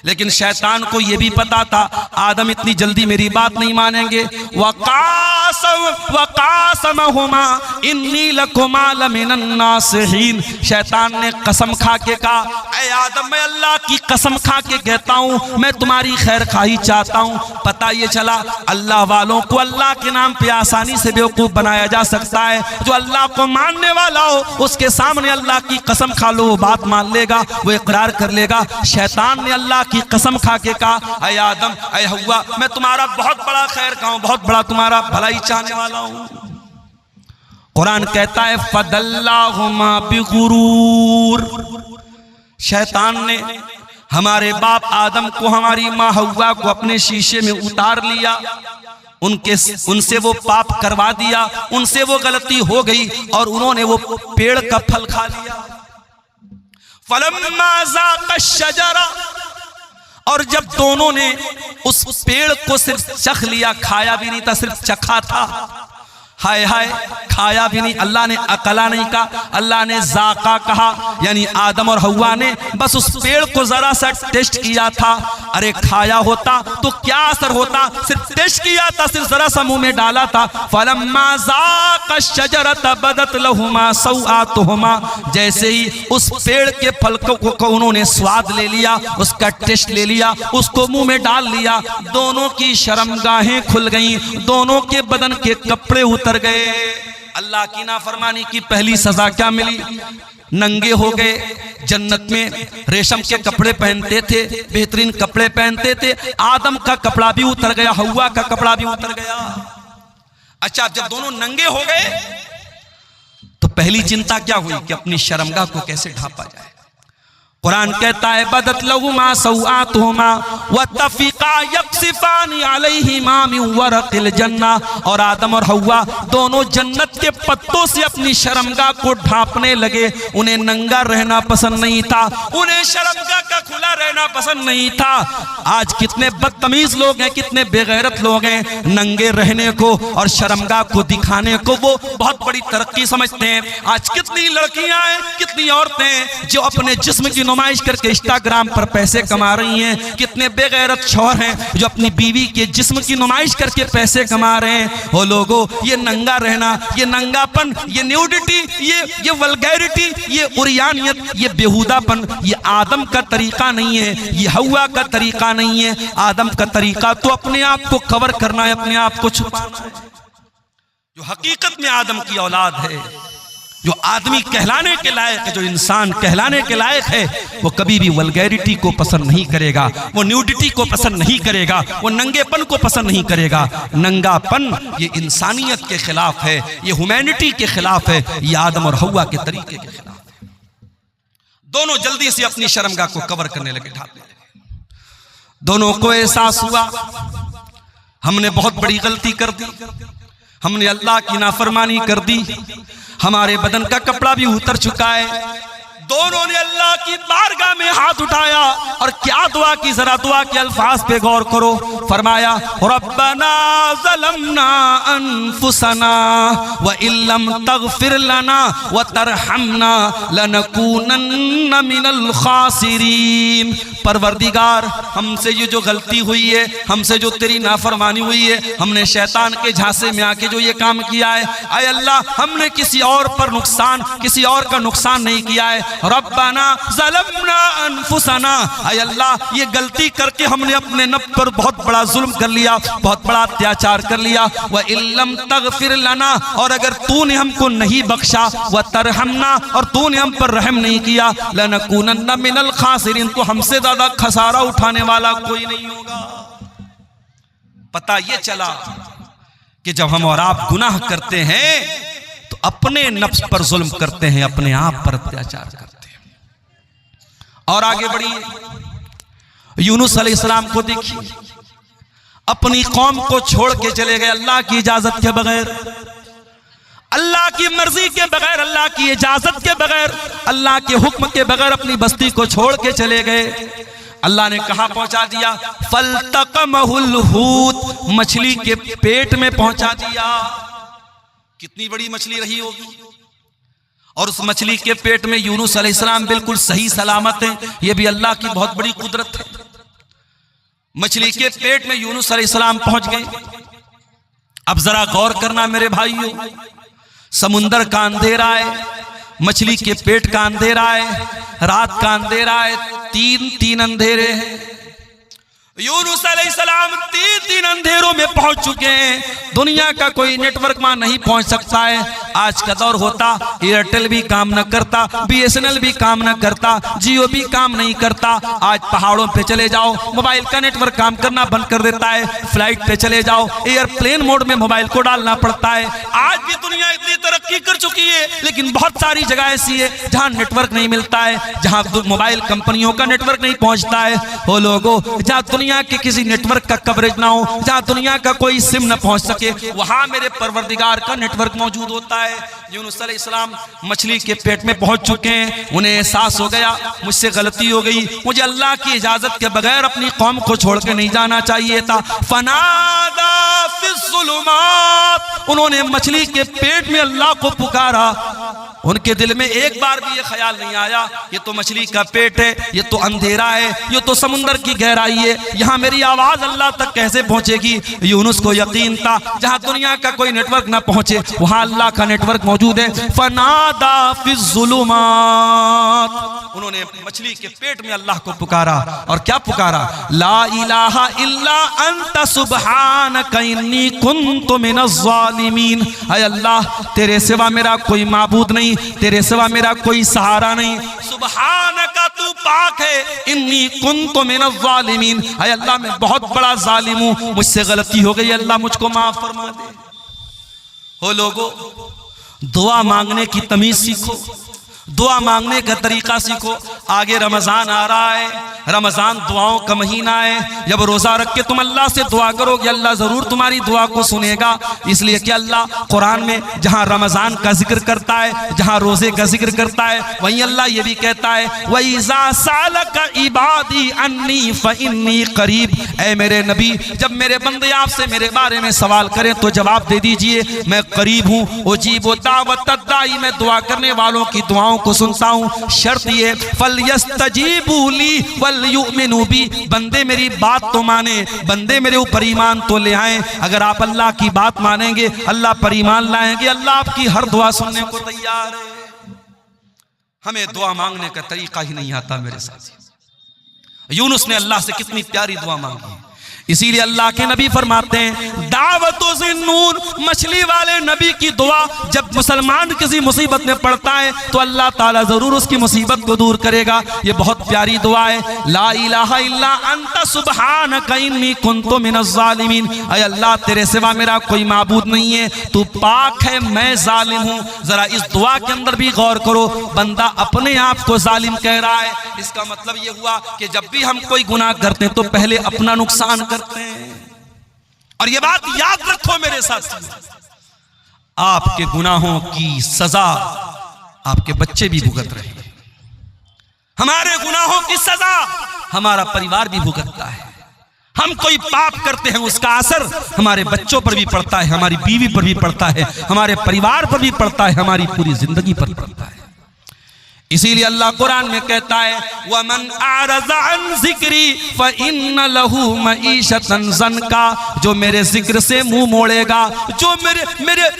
Speaker 1: लेकिन शैतान को यह भी पता था आदम इतनी जल्दी मेरी बात नहीं मानेंगे। वकासमहुमा इन्नी लकुमा लमिनन नासिहीन। शैतान ने कसम खा के कहा, ऐ आदम, मैं अल्लाह की कसम खा के कहता हूं, मैं तुम्हारी खैर खाही चाहता हूं। पता ये चला अल्लाह वालों को अल्लाह के नाम पे आसानी से बेवकूफ बनाया जा सकता है। जो अल्लाह को मानने वाला हो उसके सामने अल्लाह की कसम खा लो, वो बात मान लेगा, वो इकरार कर लेगा। शैतान ने अल्लाह की कसम खा के कहा, ऐ आदम, ऐ हव्वा, मैं तुम्हारा बहुत बड़ा खैर का हूं, बहुत बड़ा तुम्हारा भलाई चाहने वाला हूं। कुरान कहता है, फदल्लाहुमा बिगुरूर। शैतान ने हमारे बाप आदम को, हमारी माँ हव्वा को अपने शीशे में उतार लिया, उनसे वो पाप करवा दिया, उनसे वो गलती हो गई और उन्होंने वो पेड़ का फल खा लिया। फलम्मा ज़ाक़ा शजरा, और जब दोनों ने उस पेड़ को सिर्फ चख लिया, खाया भी नहीं था, सिर्फ चखा था। हाय हाय, खाया भी नहीं, अल्लाह ने अकला नहीं कहा, अल्लाह ने जाका कहा, यानी आदम और हव्वा ने बस उस पेड़ को जरा सा टेस्ट किया था। अरे खाया होता तो क्या असर होता, सिर्फ टेस्ट किया था, सिर्फ जरा सा मुंह में डाला था। फलम्मा ज़ाक़ा शजरत बदत लहुमा सौआतुहुमा, जैसे ही उस पेड़ के फल को उन्होंने स्वाद ले लिया, उसका टेस्ट ले लिया, उसको मुंह में डाल लिया, दोनों की शर्मगाहें खुल गई, दोनों के बदन के कपड़े उतर गए। अल्लाह की नाफरमानी की पहली सजा क्या मिली? नंगे हो गए। जन्नत में रेशम के कपड़े पहनते थे, बेहतरीन कपड़े पहनते थे, आदम का कपड़ा भी उतर गया, हव्वा का कपड़ा भी उतर गया। अच्छा, जब दोनों नंगे हो गए तो पहली चिंता क्या हुई कि अपनी शर्मगाह को कैसे ढांपा जाए। कुरान कहता है बदत लहुमा सौआतुहुमा व तफीका यक्सिफानी अलैहिमा मिन वरक़िल जन्ना। और आदम और हव्वा दोनों जन्नत के पत्तों से अपनी शर्मगाह को ढांपने लगे। उन्हें नंगा रहना पसंद नहीं था, उन्हें शर्मगाह का खुला रहना पसंद नहीं था। आज कितने बदतमीज लोग हैं, कितने बेगैरत लोग हैं, नंगे रहने को और शर्मगाह को दिखाने को वो बहुत बड़ी तरक्की समझते हैं। आज कितनी लड़कियां हैं, कितनी औरतें जो अपने जिस्म की नुमाइश करके इंस्टाग्राम पर पैसे कमा रही हैं। कितने बेगैरत शौहर हैं जो अपनी बीवी के जिस्म की नुमाइश करके पैसे कमा रहे हैं। वो लोगों, ये नंगा रहना, ये नंगापन, ये न्यूडिटी, ये वल्गैरिटी, ये उरियानियत, ये बेहुदापन, ये आदम का तरीका नहीं है, ये हव्वा का तरीका नहीं है। आदम का तरीका तो अपने आप को कवर करना है, अपने आप को छुपाना है। जो हकीकत में आदम की औलाद है, जो आदमी कहलाने के लायक है, जो इंसान कहलाने के लायक है, वो कभी भी वल्गैरिटी को पसंद नहीं करेगा, वो न्यूडिटी को पसंद नहीं करेगा, वो नंगेपन को पसंद नहीं करेगा। नंगापन ये इंसानियत के खिलाफ है, ये ह्यूमैनिटी के खिलाफ है, ये आदम और हव्वा के तरीके के खिलाफ है। दोनों जल्दी से अपनी शर्मगाह को कवर करने लगे, ढांपने लगे। दोनों को एहसास हुआ हमने बहुत बड़ी गलती कर दी, हमने अल्लाह की नाफरमानी कर दी, हमारे बदन का कपड़ा भी उतर चुका है। दोनों ने अल्लाह की बारगाह में हाथ उठाया और क्या दुआ की, जरा दुआ के अल्फाज पे गौर करो। फरमाया रब्बना ज़लमना अनफुसना व इल्लम तगफिर लना व तरहमना लनकूनन्ना मिनल खासिरीन। परवरदिगार, हमसे ये जो गलती हुई है, हमसे जो तेरी नाफरमानी हुई है, हमने शैतान के झांसे में आके जो ये काम किया है, आय अल्लाह हमने किसी और पर नुकसान, किसी और का नुकसान नहीं किया है। रब्बाना ज़लमना अनफुसना, आय अल्लाह ये गलती करके हमने अपने नफ्स पर बहुत बड़ा जुल्म कर लिया, बहुत बड़ा अत्याचार कर लिया। व इल्लम तगफिर लना, और अगर तूने हमको नहीं बख्शा, व तरहमना, और तूने हम पर रहम नहीं किया, लनकूनन्ना मिनल खासिरीन, तो हमसे ज्यादा खसारा उठाने वाला कोई नहीं होगा। पता ये चला कि जब हम और आप गुनाह करते हैं तो अपने नफ्स पर जुल्म करते हैं, अपने आप पर अत्याचार करते हैं। और आगे बढ़िए, यूनुस अलैहिस्सलाम को देखिए, अपनी कौम को छोड़ के चले गए अल्लाह की इजाजत के बगैर, अल्लाह की मर्जी के बगैर, अल्लाह की इजाजत के बगैर, अल्लाह के हुक्म के बगैर अपनी बस्ती को छोड़ के चले गए। अल्लाह ने कहां पहुंचा दिया? फल्तकमहुल हूत, मछली के पेट में पहुंचा दिया। कितनी बड़ी मछली रही होगी, और उस मछली के पेट में यूनुस अलैहिस्सलाम बिल्कुल सही सलामत है। यह भी अल्लाह की बहुत बड़ी कुदरत है। मछली के पेट में यूनुस अलैहिस्सलाम पहुंच गए। अब जरा गौर करना मेरे भाइयों, समुंदर का अंधेरा है, मछली के पेट का अंधेरा है, रात का अंधेरा है, तीन अंधेरे हैं। यूनुस अलैहिस्सलाम तीन अंधेरों में पहुंच चुके हैं। दुनिया का कोई नेटवर्क वहां नहीं पहुंच सकता है। आज का दौर होता, एयरटेल भी काम न करता, BSNL भी काम न करता, जियो भी काम नहीं करता। आज पहाड़ों पे चले जाओ, मोबाइल का नेटवर्क काम करना बंद कर देता है। फ्लाइट पे चले जाओ, एयरप्लेन मोड में मोबाइल को डालना पड़ता है। आज भी दुनिया इतनी तरक्की कर चुकी है, लेकिन बहुत सारी जगह ऐसी है जहां नेटवर्क नहीं मिलता है, जहां मोबाइल कंपनियों का नेटवर्क नहीं पहुंचता है। वो लोगों, जहां दुनिया के किसी नेटवर्क का कवरेज ना हो, जहां दुनिया का कोई सिम ना पहुंच सके, वहां मेरे परवरदिगार का नेटवर्क मौजूद होता है। यूनुस अलैहिस्सलाम मछली के पेट में पहुंच चुके हैं। उन्हें एहसास हो गया मुझसे गलती हो गई, मुझे अल्लाह की इजाजत के बगैर अपनी कौम को छोड़ के नहीं जाना चाहिए था। फनादा फिज़्ज़ुलुमात, उन्होंने मछली के पेट में अल्लाह को पुकारा। उनके दिल में एक बार भी ये ख्याल नहीं आया ये तो मछली का पेट है, ये तो अंधेरा है, ये तो समुंदर की गहराई है, यहाँ मेरी आवाज अल्लाह तक कैसे पहुंचेगी। यूनुस को यकीन था जहाँ दुनिया का कोई नेटवर्क ना पहुंचे वहां अल्लाह का नेटवर्क मौजूद है। फनादा फिज़्ज़ुलुमात, उन्होंने मछली के पेट में अल्लाह को पुकारा। और क्या पुकारा? ला इलाहा इल्ला अंता सुब्हानका इन्नी कुन्तु मिनज़्ज़ालिमीन। ऐ अल्लाह, तेरे सिवा मेरा कोई माबूद नहीं, तेरे सिवा मेरा कोई सहारा नहीं। सुब्हानका, तू पाक है। इन्नी कुन्तु मिनज़्ज़ालिमीन, ऐ अल्लाह मैं बहुत बड़ा जालिम हूं, मुझसे गलती हो गई, अल्लाह मुझको माफ फरमा दे। हो लोगो, दुआ मांगने की तमीज सीखो, दुआ मांगने का तरीका सीखो। आगे रमजान आ रहा है, रमजान दुआओं का महीना है। जब रोजा रख के तुम अल्लाह से दुआ करोगे, अल्लाह जरूर तुम्हारी दुआ को सुनेगा। इसलिए कि अल्लाह कुरान में जहां रमजान का जिक्र करता है, जहां रोजे का जिक्र करता है, वहीं अल्लाह ये भी कहता है वइज़ा सालका इबादी अन्नी फइन्नी करीब। ऐ मेरे नबी, जब मेरे बंदे आपसे मेरे बारे में सवाल करें तो जवाब दे दीजिए, मैं करीब हूँ। उजीबु दावत दाई, मैं दुआ करने वालों की दुआओं को सुनता हूँ। शर्त ये फलयस्तजीबू ली वलयुमिनू बी, बंदे मेरी बात तो माने, बंदे मेरे ऊपर ईमान तो ले आए। अगर आप अल्लाह की बात मानेंगे, अल्लाह पर ईमान लाएंगे, अल्लाह आपकी हर दुआ सुनने को तैयार है। हमें दुआ मांगने का तरीका ही नहीं आता मेरे साथी। यूनुस ने अल्लाह से कितनी प्यारी दुआ मांगी, इसीलिए अल्लाह के नबी फरमाते हैं दावतो ज़िन्नून, मछली वाले नबी की दुआ जब मुसलमान किसी मुसीबत में पड़ता है तो अल्लाह ताला जरूर उसकी मुसीबत को दूर करेगा। ये बहुत प्यारी दुआ है। ला इलाहा इल्ला अंता सुब्हानका इन्नी कुन्तु मिनज़ ज़ालिमीन। ऐ अल्लाह, तेरे सिवा मेरा कोई माबूद नहीं है, तू पाक है, मैं जालिम हूँ। जरा इस दुआ के अंदर भी गौर करो, बंदा अपने आप को जालिम कह रहा है। इसका मतलब ये हुआ कि जब भी हम कोई गुनाह करते हैं तो पहले अपना नुकसान करते हैं। और ये बात याद रखो मेरे साथ, आपके गुनाहों की सजा आपके बच्चे भी भुगत रहे हैं, हमारे गुनाहों की सजा हमारा परिवार भी भुगतता है। हम कोई पाप करते हैं, उसका असर हमारे बच्चों पर भी पड़ता है, हमारी बीवी पर भी पड़ता है, हमारे परिवार पर भी पड़ता है, हमारी पूरी जिंदगी पर पड़ता है। इसीलिए अल्लाह कुरान में कहता है वमन आरज़ा अन ज़िक्री फ़इन्न लहू मईशतन ज़नका, जो मेरे जिक्र से मुंह मोड़ेगा, जो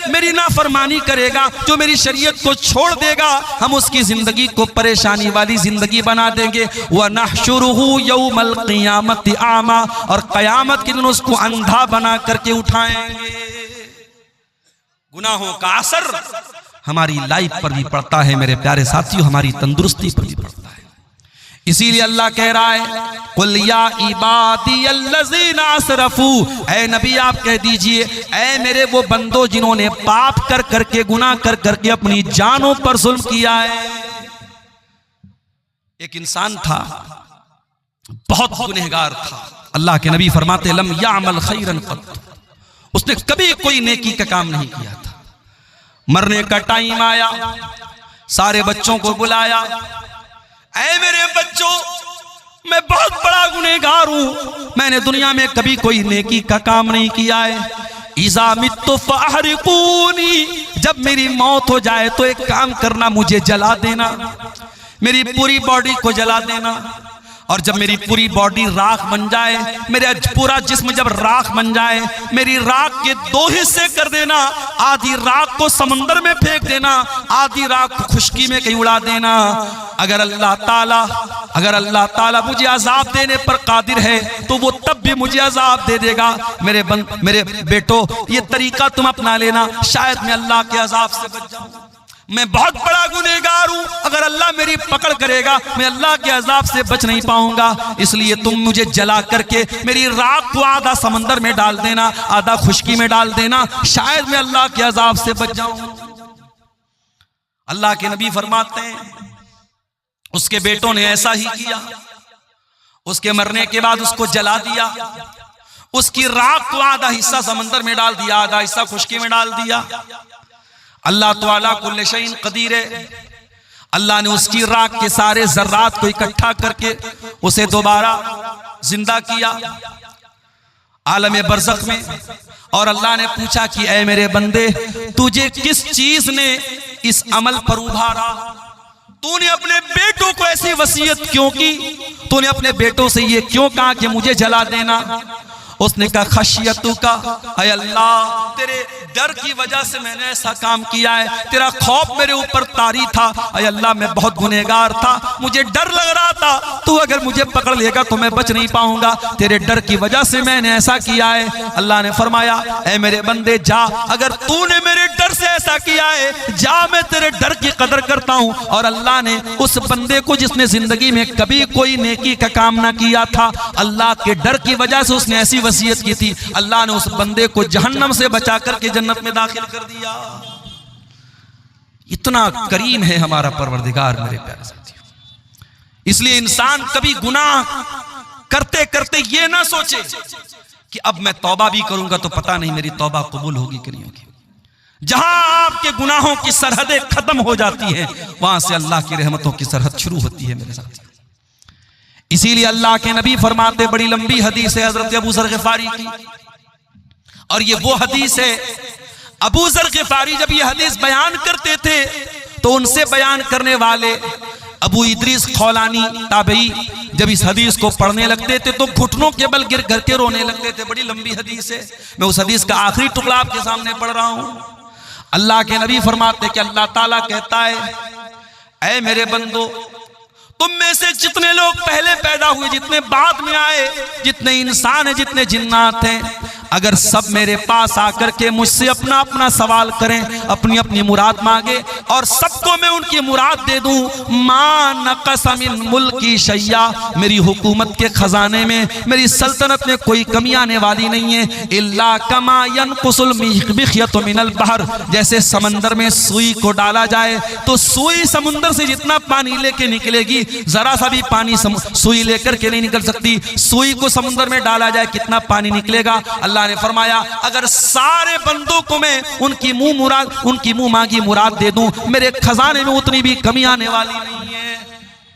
Speaker 1: मेरी नाफरमानी करेगा, जो मेरी शरीयत को छोड़ देगा, हम उसकी जिंदगी को परेशानी वाली जिंदगी बना देंगे। व नहशुरुहु यौमल क़ियामति आमा, और क़यामत के दिन उसको अंधा बना करके उठाएंगे। गुनाहों का असर हमारी लाइफ पर भी पड़ता है मेरे प्यारे साथियों, हमारी तंदुरुस्ती पर भी पड़ता है। इसीलिए अल्लाह कह रहा है कुल या इबादी अल्लज़ीना असरफू, ऐ नबी आप कह दीजिए, ऐ मेरे वो बंदो जिन्होंने पाप कर करके, गुनाह कर करके अपनी जानों पर जुल्म किया है। एक इंसान था, बहुत गुनहगार था। अल्लाह के नबी फरमाते लम यामल खैरन क़त्त, उसने कभी कोई नेकी का काम नहीं किया था। मरने का टाइम आया, सारे बच्चों को बुलाया, ऐ मेरे बच्चों, मैं बहुत बड़ा गुनहगार हूं, मैंने दुनिया में कभी कोई नेकी का काम नहीं किया है। इज़ा मित्तु फ़अहरिक़ूनी, जब मेरी मौत हो जाए तो एक काम करना, मुझे जला देना, मेरी पूरी बॉडी को जला देना। और जब मेरी पूरी बॉडी राख बन जाए, मेरा पूरा जिस्म जब राख बन जाए, मेरी राख के दो हिस्से कर देना, आधी राख को समंदर में फेंक देना, आधी राख को खुशकी में कहीं उड़ा देना। अगर अल्लाह ताला मुझे अजाब देने पर कादिर है तो वो तब भी मुझे अजाब दे देगा। मेरे बेटो, ये तरीका तुम अपना लेना, शायद मैं अल्लाह के अजाब से बच जाऊं। मैं बहुत बड़ा गुनहगार हूं, अगर अल्लाह मेरी पकड़ करेगा मैं अल्लाह के अजाब से बच नहीं पाऊंगा। इसलिए तुम मुझे जला करके मेरी राख को आधा समंदर में डाल देना, आधा खुशकी में डाल देना, शायद मैं अल्लाह के अजाब से बच जाऊं। अल्लाह के नबी फरमाते हैं उसके बेटों ने ऐसा ही किया। उसके मरने के बाद उसको जला दिया, उसकी राख को आधा हिस्सा समंदर में डाल दिया, आधा हिस्सा खुशकी में डाल दिया। अल्लाह ताला कुल्ले शैइन कदीर है, अल्लाह ने उसकी राख के सारे जर्रात को इकट्ठा करके उसे दोबारा जिंदा किया आलम बरज़ख में। और अल्लाह ने पूछा कि ऐ मेरे बंदे, तुझे किस चीज ने इस अमल पर उभारा? तूने अपने बेटों को ऐसी वसीयत क्यों की? तूने अपने बेटों से ये क्यों कहा कि मुझे जला देना? उसने कहा खशियतु का, ऐ अल्लाह तेरे डर की वजह से मैंने ऐसा काम किया है, तेरा खौफ मेरे ऊपर तारी था। ऐ अल्लाह मैं बहुत गुनहगार था, मुझे डर लग रहा था तू अगर मुझे पकड़ लेगा तो मैं बच नहीं पाऊंगा, तेरे डर की वजह से मैंने ऐसा किया है। अल्लाह ने फरमाया ऐ मेरे बंदे जा, अगर तूने मेरे डर से ऐसा किया है जा, मैं तेरे डर की कदर करता हूं। और अल्लाह ने उस बंदे को जिसने जिंदगी में कभी कोई नेकी का काम ना किया था, अल्लाह के डर की वजह से उसने ऐसी वसीयत की थी, अल्लाह ने उस बंदे को जहन्नम से बचा करके जन्नत में दाखिल कर दिया। इतना करीम है हमारा परवरदिगार मेरे प्यारे साथियों। इसलिए इंसान कभी गुनाह करते करते ये ना सोचे कि अब मैं तौबा भी करूंगा तो पता नहीं मेरी तौबा कबूल होगी कि नहीं होगी। जहां आपके गुनाहों की सरहदें खत्म हो जाती हैं, वहां से अल्लाह की रहमतों की सरहद शुरू होती है मेरे साथियों। इसीलिए अल्लाह के नबी फरमाते, बड़ी लंबी हदीस है हजरत अबू जर गिफारी की, और ये वो हदीस है, अबू जर गिफारी जब ये हदीस बयान करते थे तो उनसे बयान करने वाले अबू इद्रीस खौलानी ताबई जब इस हदीस को पढ़ने लगते थे तो घुटनों के बल गिर करके रोने लगते थे। बड़ी लंबी हदीस है, मैं उस हदीस का आखिरी टुकड़ा आपके सामने पढ़ रहा हूं। अल्लाह के नबी फरमाते कि अल्लाह ताला कहता है, ऐ मेरे बंदो, तुम में से जितने लोग पहले पैदा हुए, जितने बाद में आए, जितने इंसान हैं, जितने जिन्नात हैं, अगर सब मेरे पास आकर के मुझसे अपना अपना सवाल करें, अपनी अपनी मुराद मांगे और सबको मैं उनकी मुराद दे दूं, मा नक़स मिन मुल्की शैया, मेरी हुकूमत के खजाने में, मेरी सल्तनत में कोई कमी आने वाली नहीं है। इल्ला कमा यनकुसुल मिख्यतु मिनल बहर, जैसे समंदर में सुई को डाला जाए तो सुई समुंदर से जितना पानी लेके निकलेगी, जरा सा भी पानी सुई लेकर के नहीं निकल सकती। सुई को समुद्र में डाला जाए कितना पानी निकलेगा। अल्लाह ने फरमाया, अगर सारे बंदों को मैं उनकी मुंह मांगी मुराद दे दूं, मेरे खजाने में उतनी भी कमी आने वाली नहीं है।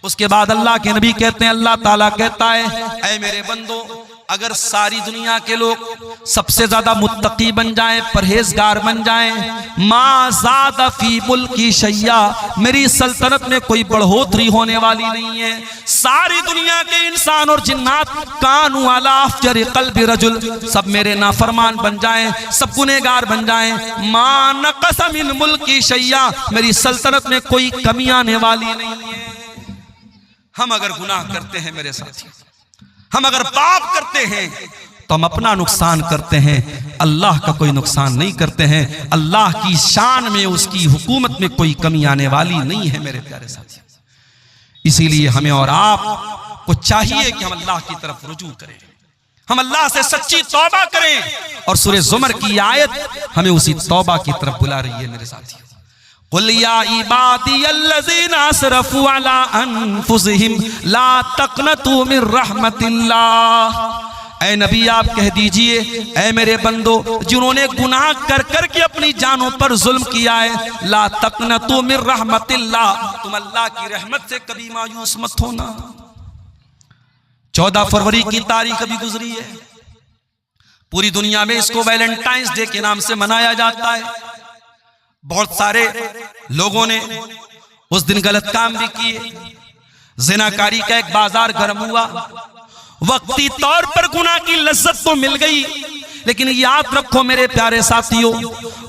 Speaker 1: उसके बाद अल्लाह के नबी कहते हैं, अल्लाह ताला कहता है, ऐ मेरे बंदो, अगर सारी दुनिया के लोग सबसे ज्यादा मुत्तकी बन जाएं, परहेजगार बन जाएं, मा ज़ादा फी मुल्की शैया, मेरी सल्तनत में कोई बढ़ोतरी होने वाली नहीं है। सारी दुनिया के इंसान और जिन्नात कानू अला अफ़जर क़ल्बि रजुल, सब मेरे नाफरमान बन जाएं, सब गुनहगार बन जाएं, मा नक़स मिन मुल्की शैया, मेरी सल्तनत में कोई कमी आने वाली नहीं है। हम अगर गुनाह करते हैं मेरे साथियों, हम अगर पाप करते हैं तो हम अपना नुकसान करते हैं, अल्लाह का कोई नुकसान नहीं करते हैं। अल्लाह की शान में, उसकी हुकूमत में कोई कमी आने वाली नहीं है मेरे प्यारे साथियों। इसीलिए हमें और आप को चाहिए कि हम अल्लाह की तरफ रुजू करें, हम अल्लाह से सच्ची तौबा करें, और सूरह ज़ुमर की आयत हमें उसी तौबा की तरफ बुला रही है मेरे साथियों। कुल या इबादियल्लज़ीना असरफू अला अनफुसिहिम ला तक़नतू मिन रहमतिल्लाह, ऐ नबी आप कह दीजिए, ऐ मेरे बंदो, जिन्होंने गुनाह कर कर के अपनी जानों पर जुल्म किया है, ला तक़नतू मिन रहमतिल्लाह, तुम अल्लाह की रहमत से कभी मायूस मत होना। 14 फरवरी की तारीख अभी गुजरी है, पूरी दुनिया में इसको वैलेंटाइंस डे के नाम से मनाया जाता है। बहुत सारे लोगों ने उस दिन गलत काम भी किए, ज़िनाकारी का एक बाजार गर्म हुआ, वक्ती तौर पर गुनाह की लज्जत तो मिल गई, लेकिन याद रखो मेरे प्यारे साथियों,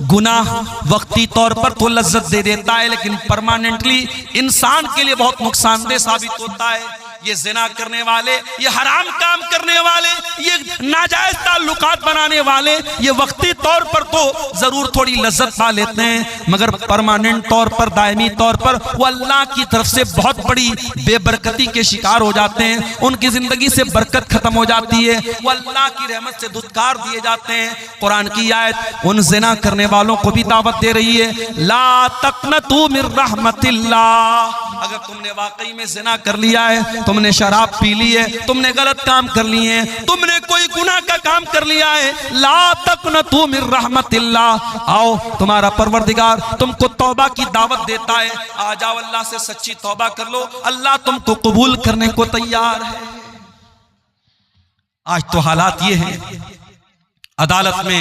Speaker 1: गुनाह वक्ती तौर पर तो लज्जत दे देता है, लेकिन परमानेंटली इंसान के लिए बहुत नुकसानदेह साबित होता है। ये ज़िना करने वाले, ये हराम काम करने वाले, ये नाजायज ताल्लुकात बनाने वाले, ये वक्ती तौर पर तो जरूर थोड़ी लज्जत पा लेते हैं, मगर परमानेंट तौर पर, दायमी तौर पर वो अल्लाह की तरफ से बहुत बड़ी बेबरकती के शिकार हो जाते हैं। उनकी जिंदगी से बरकत खत्म हो जाती है, वो अल्लाह की रहमत से दुत्कार दिए जाते हैं। कुरान की आयत उन ज़िना करने वालों को भी दावत दे रही है, ला तक़नतू मिन रहमतिल्लाह, अगर तुमने वाकई में ज़िना कर लिया है, तुमने शराब पी ली है, तुमने गलत काम कर लिए हैं, तुमने कोई गुनाह का काम कर लिया है, ला तक़नतू मिन रहमतिल्लाह, आओ तुम्हारा परवरदिगार तुमको तौबा की दावत देता है, आ जाओ अल्लाह से सच्ची तौबा कर लो, अल्लाह तुमको कबूल करने को तैयार है। आज तो हालात ये हैं, अदालत में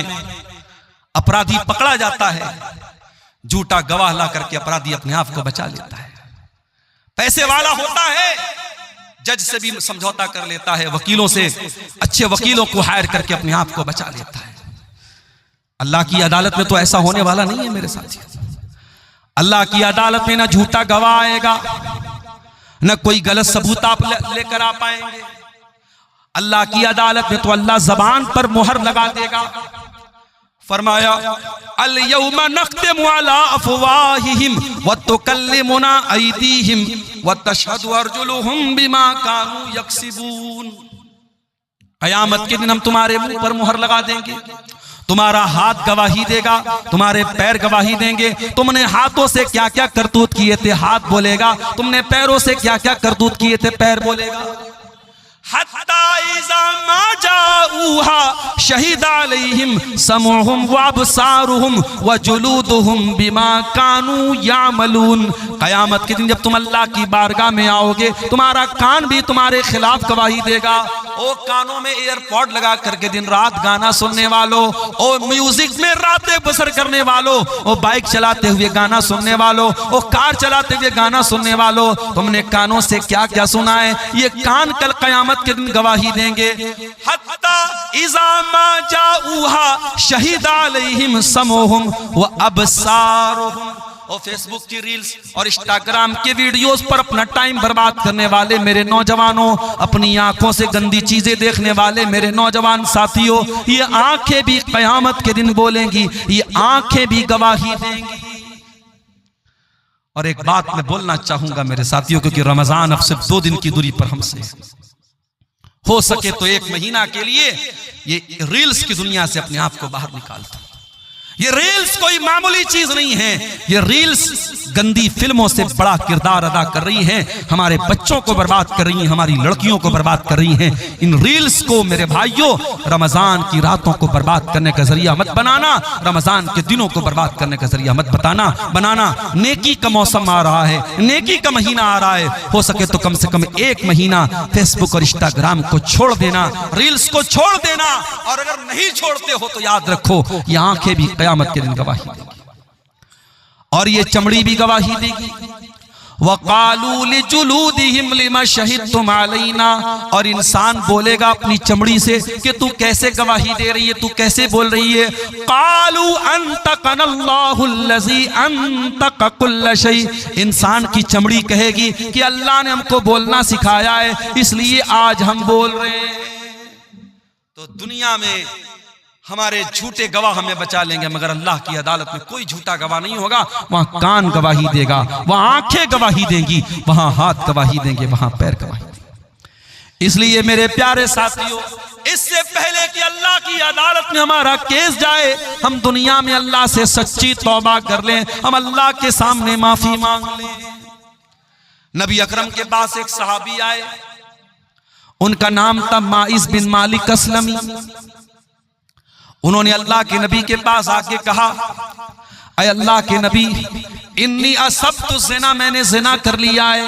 Speaker 1: अपराधी पकड़ा जाता है, झूठा गवाह ला करके अपराधी अपने आप को बचा लेता है, पैसे वाला होता है, जज से भी समझौता कर लेता है, वकीलों से, अच्छे वकीलों को हायर करके अपने आप को बचा लेता है। अल्लाह की अदालत में तो ऐसा होने वाला नहीं है मेरे साथियों। अल्लाह की अदालत में ना झूठा गवाह आएगा, न कोई गलत सबूत आप लेकर आ पाएंगे। अल्लाह की अदालत में तो अल्लाह जबान पर मुहर लगा देगा। फरमाया, अल यौमा नख्तिमु अला अफ़वाहिहिम व तुकल्लिमुना अयदीहिम व तशहदु अर्जुलुहुम बिमा कानू यक्सिबून, क़यामत के दिन हम तुम्हारे मुंह पर मुहर लगा देंगे, तुम्हारा हाथ गवाही देगा, तुम्हारे पैर गवाही देंगे। तुमने हाथों से क्या क्या करतूत किए थे, हाथ बोलेगा। तुमने पैरों से क्या क्या करतूत किए थे, पैर बोलेगा। हत्ता इज़ा मा जाऊहा शहीदा अलैहिम समउहुम व अबसारुहुम व जुलूदुहुम बिमा कानू यामलून। कयामत के दिन जब तुम अल्लाह की बारगाह में आओगे, तुम्हारा कान भी तुम्हारे खिलाफ गवाही देगा। ओ कानों में एयरपॉड लगा करके दिन रात गाना सुनने वालों, ओ म्यूजिक में रातें बसर करने वालों, ओ बाइक चलाते हुए गाना सुनने वालों, ओ कार चलाते हुए गाना सुनने वालों, तुमने कानों से क्या क्या सुना है, ये कान कल कयामत के दिन गवाही देंगे। हत्ता इज़ा मा जाऊहा शहीदा अलैहिम समउहुम व अबसारुहुम। और फेसबुक की रील्स और इंस्टाग्राम के वीडियोस पर अपना टाइम बर्बाद करने वाले मेरे नौजवानों, अपनी आंखों से गंदी चीजें देखने वाले मेरे नौजवान साथियों, ये आंखें भी कयामत के दिन बोलेंगी, ये आंखें भी गवाही देंगी। और एक बात मैं बोलना चाहूंगा मेरे साथियों, क्योंकि रमजान अब सिर्फ 2 दिन की दूरी पर हमसे, हो सके तो 1 महीना के लिए ये रील्स की दुनिया से अपने आप को बाहर निकालता। ये रील्स कोई मामूली चीज नहीं है। ये रील्स गंदी फिल्मों से बड़ा किरदार अदा कर रही हैं, हमारे बच्चों को बर्बाद कर रही हैं, हमारी लड़कियों को बर्बाद कर रही हैं। इन रील्स को मेरे भाइयों रमजान की रातों को बर्बाद करने का जरिया मत बनाना, रमजान के दिनों को बर्बाद करने का जरिया मत बनाना। नेकी का मौसम आ रहा है, नेकी का महीना आ रहा है, हो सके तो कम से कम 1 महीना फेसबुक और इंस्टाग्राम को छोड़ देना, रील्स को छोड़ देना। और अगर नहीं छोड़ते हो तो याद रखो, ये आंखें भी कयामत के दिन गवाही देगी और ये चमड़ी भी गवाही देगी। वक़ालू लिजुलूदिहिम लिमा शहिदतुम अलैना। और इंसान बोलेगा अपनी चमड़ी से कि तू कैसे गवाही दे रही है, तू कैसे बोल रही है। क़ालू अंतक़नल्लाहुल्लज़ी अंतक़ कुल्ल शै। इंसान की चमड़ी कहेगी कि अल्लाह ने हमको बोलना सिखाया है, इसलिए आज हम बोल रहे हैं। तो दुनिया में हमारे झूठे गवाह हमें बचा लेंगे, मगर अल्लाह की अदालत में कोई झूठा गवाह नहीं होगा। वहां कान गवाही देगा, वहां आंखें गवाही देंगी, वहां हाथ गवाही देंगे, वहां पैर गवाही देंगे। इसलिए मेरे प्यारे साथियों, इससे पहले कि अल्लाह की अदालत में हमारा केस जाए, हम दुनिया में अल्लाह से सच्ची तौबा कर लें, हम अल्लाह के सामने माफी मांग लें। नबी अकरम के पास एक सहाबी आए, उनका नाम था माइस बिन मालिक असलमी। उन्होंने अल्लाह के नबी के पास आके कहा, अय अल्लाह के नबी, इन्नी असब्तु ज़िना, मैंने ज़िना कर लिया है,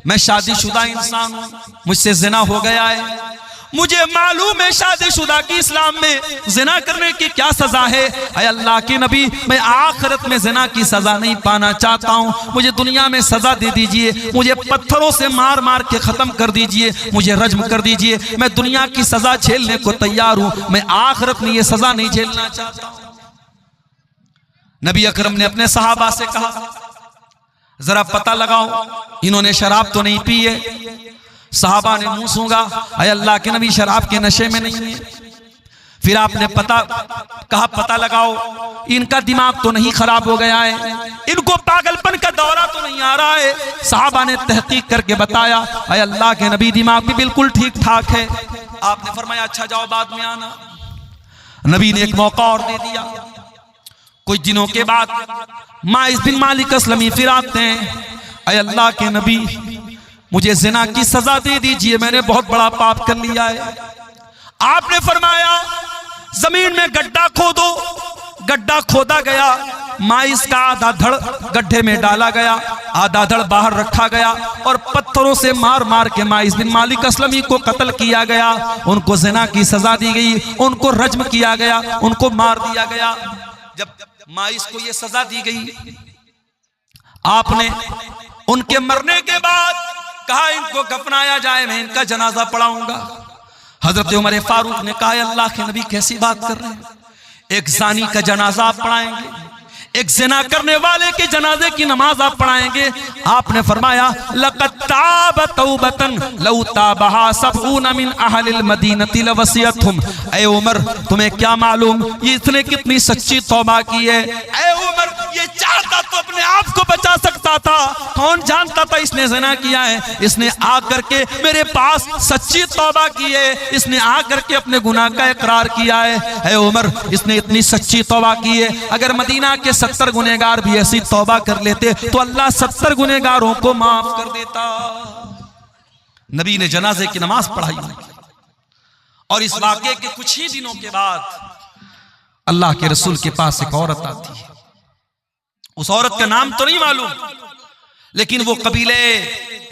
Speaker 1: मैं शादीशुदा इंसान हूं, मुझसे ज़िना हो गया है, मुझे मालूम है शादीशुदा की इस्लाम में ज़िना करने की क्या सजा है। अय अल्लाह के नबी, मैं आखिरत में ज़िना की सजा नहीं पाना चाहता हूँ, मुझे दुनिया में सजा दे दीजिए, मुझे पत्थरों से मार मार के ख़त्म कर दीजिए, मुझे रज्म कर दीजिए, मैं दुनिया की सजा झेलने को तैयार हूँ, मैं आखिरत में ये सजा नहीं झेलना चाहता हूँ। नबी अकरम ने अपने सहाबा से कहा, जरा पता लगाओ इन्होंने शराब तो नहीं पी है। सहाबा ने मुंह सूंघा, अय अल्लाह के नबी शराब के नशे में नहीं है। फिर आपने पता लगाओ इनका दिमाग तो नहीं खराब हो गया है, इनको पागलपन का दौरा तो नहीं आ रहा है। सहाबा ने तहकीक करके बताया, अय अल्लाह के नबी दिमाग भी बिल्कुल ठीक ठाक है। आपने फरमाया अच्छा जाओ बाद में आना। नबी ने एक मौका और दे दिया। कुछ दिनों के बाद माइस बिन मालिक असलमी फिर आते हैं, अय अल्लाह के नबी मुझे ज़िना की सजा दे दीजिए, मैंने बहुत बड़ा पाप कर लिया है। आपने फरमाया जमीन में गड्ढा खोदो। गड्ढा खोदा गया, माइस का आधा धड़ गड्ढे में डाला गया, आधा धड़ बाहर रखा गया और पत्थरों से मार मार के माइस बिन मालिक असलमी को कत्ल किया गया। उनको ज़िना की सजा दी गई, उनको रज्म किया गया, उनको मार दिया गया। जब माइस को ये सजा दी गई, आपने उनके मरने के बाद कहा इनको कफनाया जाए, मैं इनका जनाजा पढ़ाऊंगा। हजरत उमर फारूक ने कहा, अल्लाह के नबी कैसी बात कर रहे हैं, एक जानी का जनाजा आप पढ़ाएंगे, एक ज़िना करने वाले के जनाजे की नमाज आप पढ़ाएंगे। आपने फरमाया लक़द ताब तौबतन लौ ताबहा सबऊन मिन अहलिल मदीनति लवसियतहुम। ऐ उमर, तुम्हें क्या मालूम ये इसने कितनी सच्ची तौबा की है। ऐ उमर, ये चाहता तो अपने आप को बचा सकता था, कौन जानता था इसने ज़िना किया है। इसने आकर के मेरे पास सच्ची तौबा की है, इसने आकर के अपने गुनाह का इकरार किया है। ऐ उमर, इसने इतनी सच्ची तौबा की है, अगर मदीना के 70 गुनहगार भी ऐसी तौबा कर लेते तो अल्लाह 70 गुनहगारों को माफ कर देता। नबी ने जनाजे की नमाज पढ़ाई। और इस वाक़े के कुछ ही दिनों के बाद अल्लाह के रसूल के पास एक औरत आती है। उस औरत का नाम तो नहीं मालूम, लेकिन वो कबीले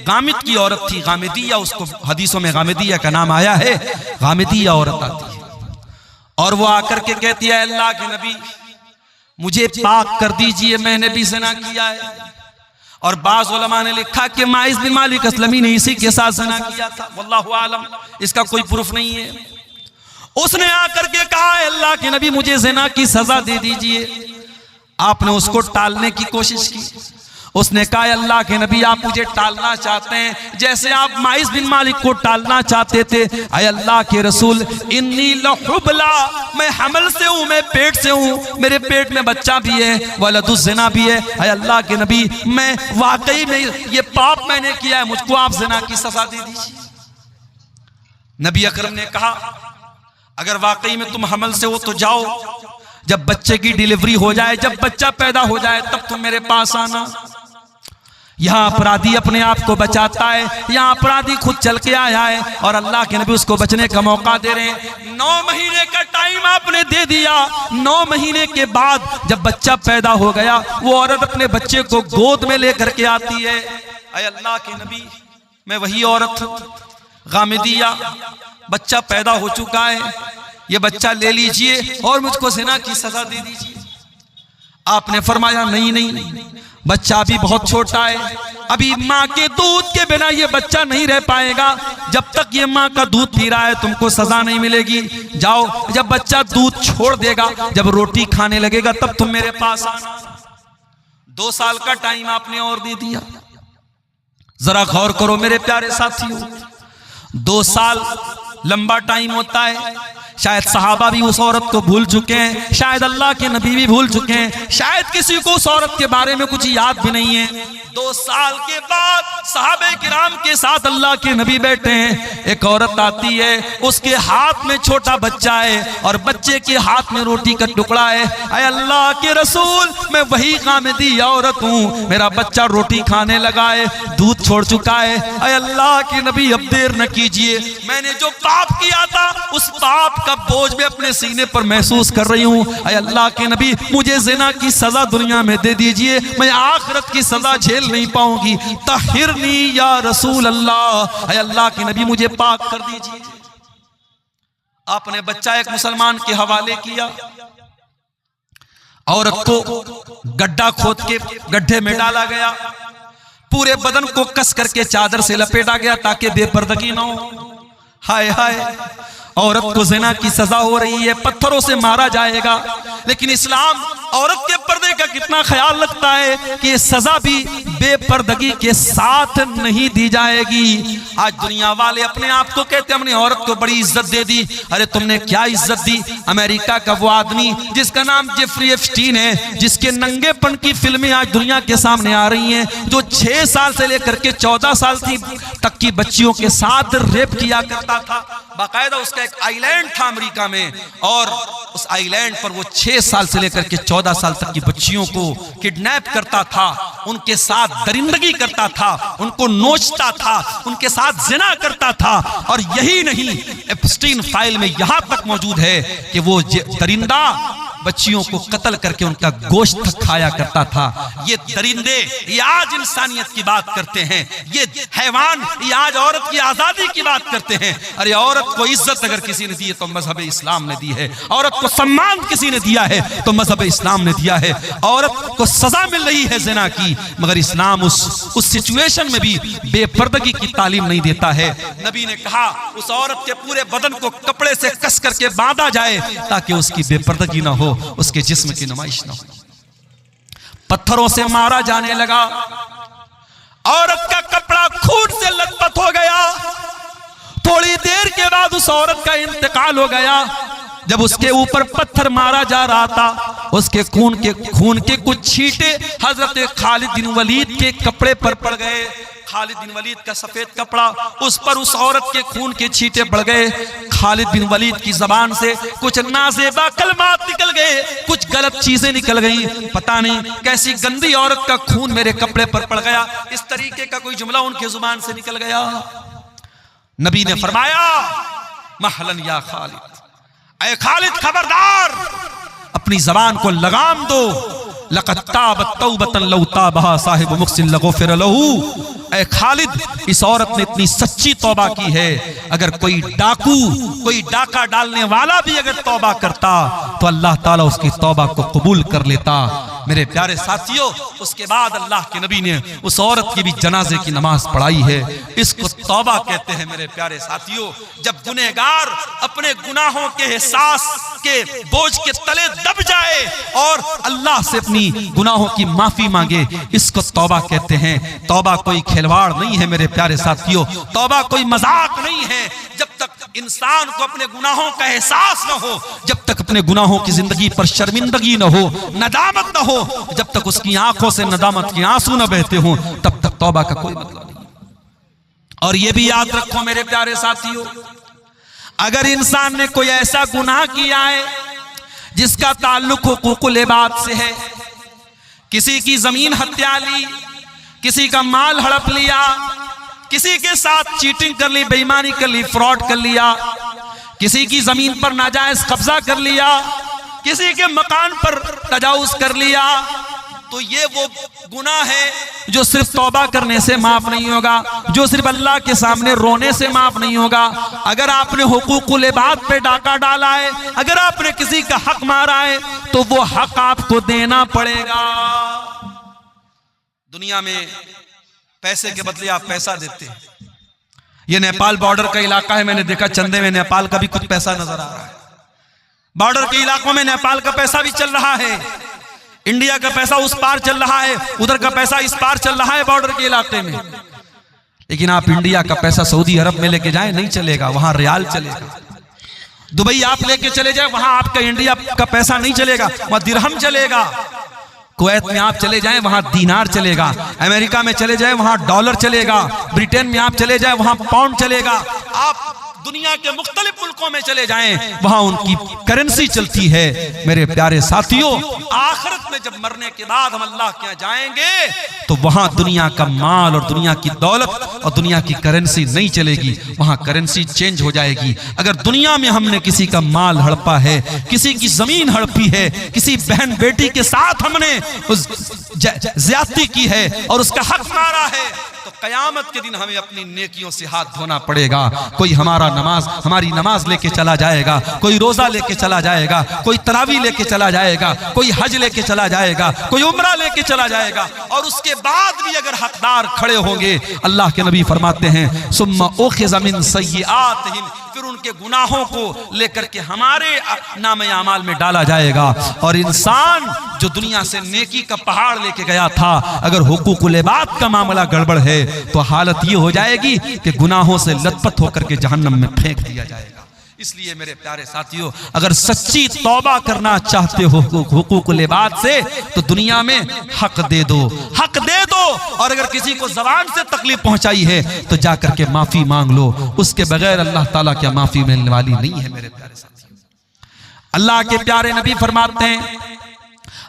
Speaker 1: गामिद की औरत थी, गामिदिया, उसको हदीसों में गामिदिया का नाम आया है। गामिदिया औरत आती है और वो आकर के कहती है, अल्लाह के नबी मुझे पाक कर दीजिए, मैंने भी ज़िना किया है। और बाज़ उलमा ने लिखा कि माइस बिन मालिक अस्लमी ने इसी के साथ ज़िना किया था, वल्लाहु आलम, इसका कोई प्रूफ नहीं है। उसने आकर के कहा, अल्लाह के नबी मुझे ज़िना की सजा दे दीजिए। आपने उसको टालने की कोशिश की। उसने कहा, अल्लाह के नबी आप मुझे टालना चाहते हैं जैसे आप माइस बिन मालिक को टालना चाहते थे। अय अल्लाह के रसूल, इन्नी लहुबला, मैं हमल से हूँ, मैं पेट से हूँ, मेरे पेट में बच्चा भी है, वलदुज़ ज़िना भी है। अय अल्लाह के नबी, मैं वाकई में ये पाप मैंने किया है, मुझको आप ज़िना की सजा दे दीजिए। नबी अकरम ने कहा, अगर वाकई में तुम हमल से हो तो जाओ, जब बच्चे की डिलीवरी हो जाए, जब बच्चा पैदा हो जाए, तब तुम मेरे पास आना। यहाँ अपराधी अपने आप को बचाता है, यहाँ अपराधी खुद चल के आया है और अल्लाह के नबी उसको बचने का मौका दे रहे हैं। 9 महीने का टाइम आपने दे दिया। 9 महीने के बाद जब बच्चा पैदा हो गया, वो औरत अपने बच्चे को गोद में लेकर के आती है। अय अल्लाह के नबी, मैं वही औरत हूँ, गामिदिया, बच्चा पैदा हो चुका है, ये बच्चा ले लीजिए और मुझको ज़िना की सजा दे दीजिए। आपने फरमाया, नहीं नहीं, बच्चा अभी बहुत छोटा है, अभी माँ के दूध के बिना ये बच्चा नहीं रह पाएगा। जब तक ये माँ का दूध पी रहा है तुमको सजा नहीं मिलेगी। जाओ, जब बच्चा दूध छोड़ देगा, जब रोटी खाने लगेगा, तब तुम मेरे पास आना। 2 साल का टाइम आपने और दे दिया। जरा गौर करो मेरे प्यारे साथियों, 2 साल लंबा टाइम होता है। शायद सहाबा भी उस औरत को भूल चुके हैं, शायद अल्लाह के नबी भी भूल चुके हैं, शायद किसी को उस औरत के बारे में कुछ याद भी नहीं है। 2 साल के बाद सहाबे किराम के साथ अल्लाह के नबी बैठे हैं। एक औरत आती है, उसके हाथ में छोटा बच्चा है और बच्चे के हाथ में रोटी का टुकड़ा है। अय अल्लाह के रसूल, मैं वही गामिदी औरत हूँ, मेरा बच्चा रोटी खाने लगा है, दूध छोड़ चुका है। अय अल्लाह के नबी, अब देर न कीजिए, मैंने जो पाप किया था उस पाप का बोझ में अपने सीने पर महसूस कर रही हूँ। अय अल्लाह के नबी, मुझे ज़िना की सजा दुनिया में दे दीजिए, मैं आखिरत की सजा झेल नहीं पाऊंगी। तहिरनी या रसूल अल्लाह, अय अल्लाह के नबी मुझे पाक कर दीजिए। आपने बच्चा एक मुसलमान के हवाले किया। औरत को गड्ढा खोद के गड्ढे में डाला गया, पूरे बदन को कस करके चादर से लपेटा गया ताकि बेपर्दगी ना हो। हाय हाय, औरत को ज़िना की सजा हो रही है, पत्थरों से मारा जाएगा। लेकिन इस्लाम औरत के पर्दे का कितना ख्याल रखता है कि ये सजा भी बेपर्दगी के साथ नहीं दी जाएगी। आज दुनिया वाले अपने आप को कहते हैं हमने औरत को बड़ी इज्जत दे दी। अरे तुमने क्या इज्जत दी? अमेरिका का वो आदमी जिसका नाम जेफरी एप्स्टीन है, जिसके नंगेपन की फिल्में आज दुनिया के सामने आ रही हैं, जो 6 साल से लेकर के 14 साल तक की बच्चियों के साथ रेप किया करता था। बाकायदा उसका एक आइलैंड था अमेरिका में, और उस आइलैंड पर वो 6 साल से लेकर के 14 साल तक की बच्चियों को किडनैप करता था, उनके साथ दरिंदगी करता था, उनको नोचता था, उनके साथ जिना करता था। और यही नहीं, एप्स्टीन फाइल में यहां तक मौजूद है कि वो दरिंदा बच्चियों को कत्ल करके उनका गोश्त खाया करता था। ये दरिंदे ये आज इंसानियत की बात करते हैं, ये हैवान ये आज औरत की आजादी की बात करते हैं। अरे औरत को इज्जत अगर किसी ने दी है तो मजहब इस्लाम ने दी है, औरत को सम्मान किसी ने दिया है तो मजहब इस्लाम ने दिया है। औरत को सजा मिल रही है ज़िना की, मगर इस्लाम उस सिचुएशन में भी बेपर्दगी की तालीम नहीं देता है। नबी ने कहा उस औरत के पूरे बदन को कपड़े से कस करके बांधा जाए ताकि उसकी बेपर्दगी ना हो, उसके जिस्म की नुमाइश ना हो। पत्थरों से मारा जाने लगा। औरत का कपड़ा खून से लथपथ हो गया। थोड़ी देर के बाद उस औरत का इंतकाल हो गया। जब उसके ऊपर पत्थर मारा जा रहा था, उसके खून के कुछ छींटे हजरत खालिद बिन वलीद के कपड़े पर पड़ गए। खालिद बिन वलीद का सफेद कपड़ा, उस पर उस औरत के खून के छींटे पड़ गए। खालिद बिन वलीद की जबान से कुछ नाज़ेबा कलमात निकल गए, कुछ गलत चीजें निकल गई। पता नहीं कैसी गंदी औरत का खून मेरे कपड़े पर पड़ गया, इस तरीके का कोई जुमला उनके जुबान से निकल गया। नबी ने फरमाया, महलन या खालिद, ऐ खालिद खबरदार, अपनी जबान को लगाम दो। लक़द ताबत तौबतन लौ ताबहा साहिब मुहसिन लगफ़िर लहू। ऐ खालिद, इस औरत ने इतनी सच्ची तौबा की है, अगर कोई डाकू, कोई डाका डालने वाला भी अगर तौबा करता तो अल्लाह ताला उसकी तौबा को कबूल कर लेता। मेरे प्यारे साथियों, उसके बाद अल्लाह के नबी ने उस औरत की भी जनाजे की नमाज पढ़ाई है। इसको तौबा कहते हैं। मेरे प्यारे साथियों, जब गुनहगार अपने गुनाहों के एहसास के बोझ के तले दब जाए और अल्लाह से अपनी गुनाहों की माफी मांगे, इसको तौबा कहते हैं। तौबा कोई खिलवाड़ नहीं है मेरे प्यारे साथियों, तौबा कोई मजाक नहीं है। जब तक इंसान को अपने गुनाहों का एहसास न हो, जब तक अपने गुनाहों की जिंदगी पर शर्मिंदगी न हो, नदामत न हो, जब तक उसकी आंखों से नदामत के आंसू न बहते हो, तब तक तौबा का कोई मतलब नहीं। और यह भी याद रखो मेरे प्यारे साथियों, अगर इंसान ने कोई ऐसा गुनाह किया है जिसका ताल्लुक हुकूकुल इबाद से है, किसी की जमीन हत्या ली, किसी का माल हड़प लिया, किसी के साथ चीटिंग कर ली, बेईमानी कर ली, फ्रॉड कर लिया, किसी की जमीन पर नाजायज कब्जा कर लिया, किसी के मकान पर तजावुज कर लिया, तो ये वो गुनाह है जो सिर्फ तौबा करने से माफ नहीं होगा, जो सिर्फ अल्लाह के सामने रोने से माफ नहीं होगा। अगर आपने हुकूकुल इबाद पे डाका डाला है, अगर आपने किसी का हक मारा है, तो वो हक आपको देना पड़ेगा। दुनिया में पैसे के बदले आप पैसा देते हैं। ये नेपाल बॉर्डर का इलाका है, मैंने देखा चंदे में नेपाल का भी कुछ पैसा नजर आ रहा है। बॉर्डर के इलाकों में नेपाल का पैसा भी चल रहा है, इंडिया का पैसा उस पार चल रहा है, उधर का पैसा इस पार चल रहा है बॉर्डर के इलाके में। लेकिन आप इंडिया का पैसा सऊदी अरब में लेके जाएं, नहीं चलेगा, वहां रियाल चलेगा। दुबई आप लेके चले जाए, वहां आपका इंडिया का पैसा नहीं चलेगा, वहां दिरहम चलेगा। कुवैत में आप चले जाएं, वहां दीनार चलेगा। अमेरिका में चले जाएं, वहां डॉलर चलेगा। ब्रिटेन में आप चले जाएं, वहां पाउंड चलेगा। आप दुनिया के मुख्तलिफ मुल्कों में चले जाएं, वहां उनकी करेंसी चलती है। मेरे प्यारे साथियों, आखिरत में जब मरने के बाद हम अल्लाह के यहाँ जाएंगे, तो वहां दुनिया का माल और दुनिया की दौलत और दुनिया की करेंसी नहीं चलेगी, वहां करेंसी चेंज हो जाएगी। अगर दुनिया में हमने किसी का माल हड़पा है, किसी की जमीन हड़पी है, किसी बहन बेटी के साथ हमने ज्यादती की है और उसका हक मारा है, तो कयामत के दिन हमें अपनी नेकियों से हाथ धोना पड़ेगा। कोई हमारी नमाज लेके चला जाएगा, कोई रोजा लेके चला जाएगा, कोई तरावी लेके चला जाएगा, कोई हज लेके चला जाएगा, कोई उम्रा लेके चला जाएगा, और उसके बाद भी अगर हकदार खड़े होंगे, अल्लाह के नबी फरमाते हैं, सुम्मा उखिज़ मिन सय्यिआतिहिम, फिर उनके गुनाहों को लेकर के हमारे नामे आमाल में डाला जाएगा। और इंसान जो दुनिया से नेकी का पहाड़ लेके गया था, अगर हुकूकुल इबाद का मामला गड़बड़ है, तो हालत ये हो जाएगी कि गुनाहों से लथपथ होकर के जहन्नम में फेंक दिया जाएगा। इसलिए मेरे प्यारे साथियों, अगर सच्ची तौबा करना चाहते हो हुकूकुल इबाद से, तो दुनिया में हक दे दो, हक दे दो। और अगर किसी को ज़बान से तकलीफ पहुंचाई है, तो जाकर के माफी मांग लो। उसके बगैर अल्लाह ताला क्या माफी मिलने वाली नहीं है। मेरे प्यारे साथियों, अल्लाह के प्यारे नबी फरमाते हैं,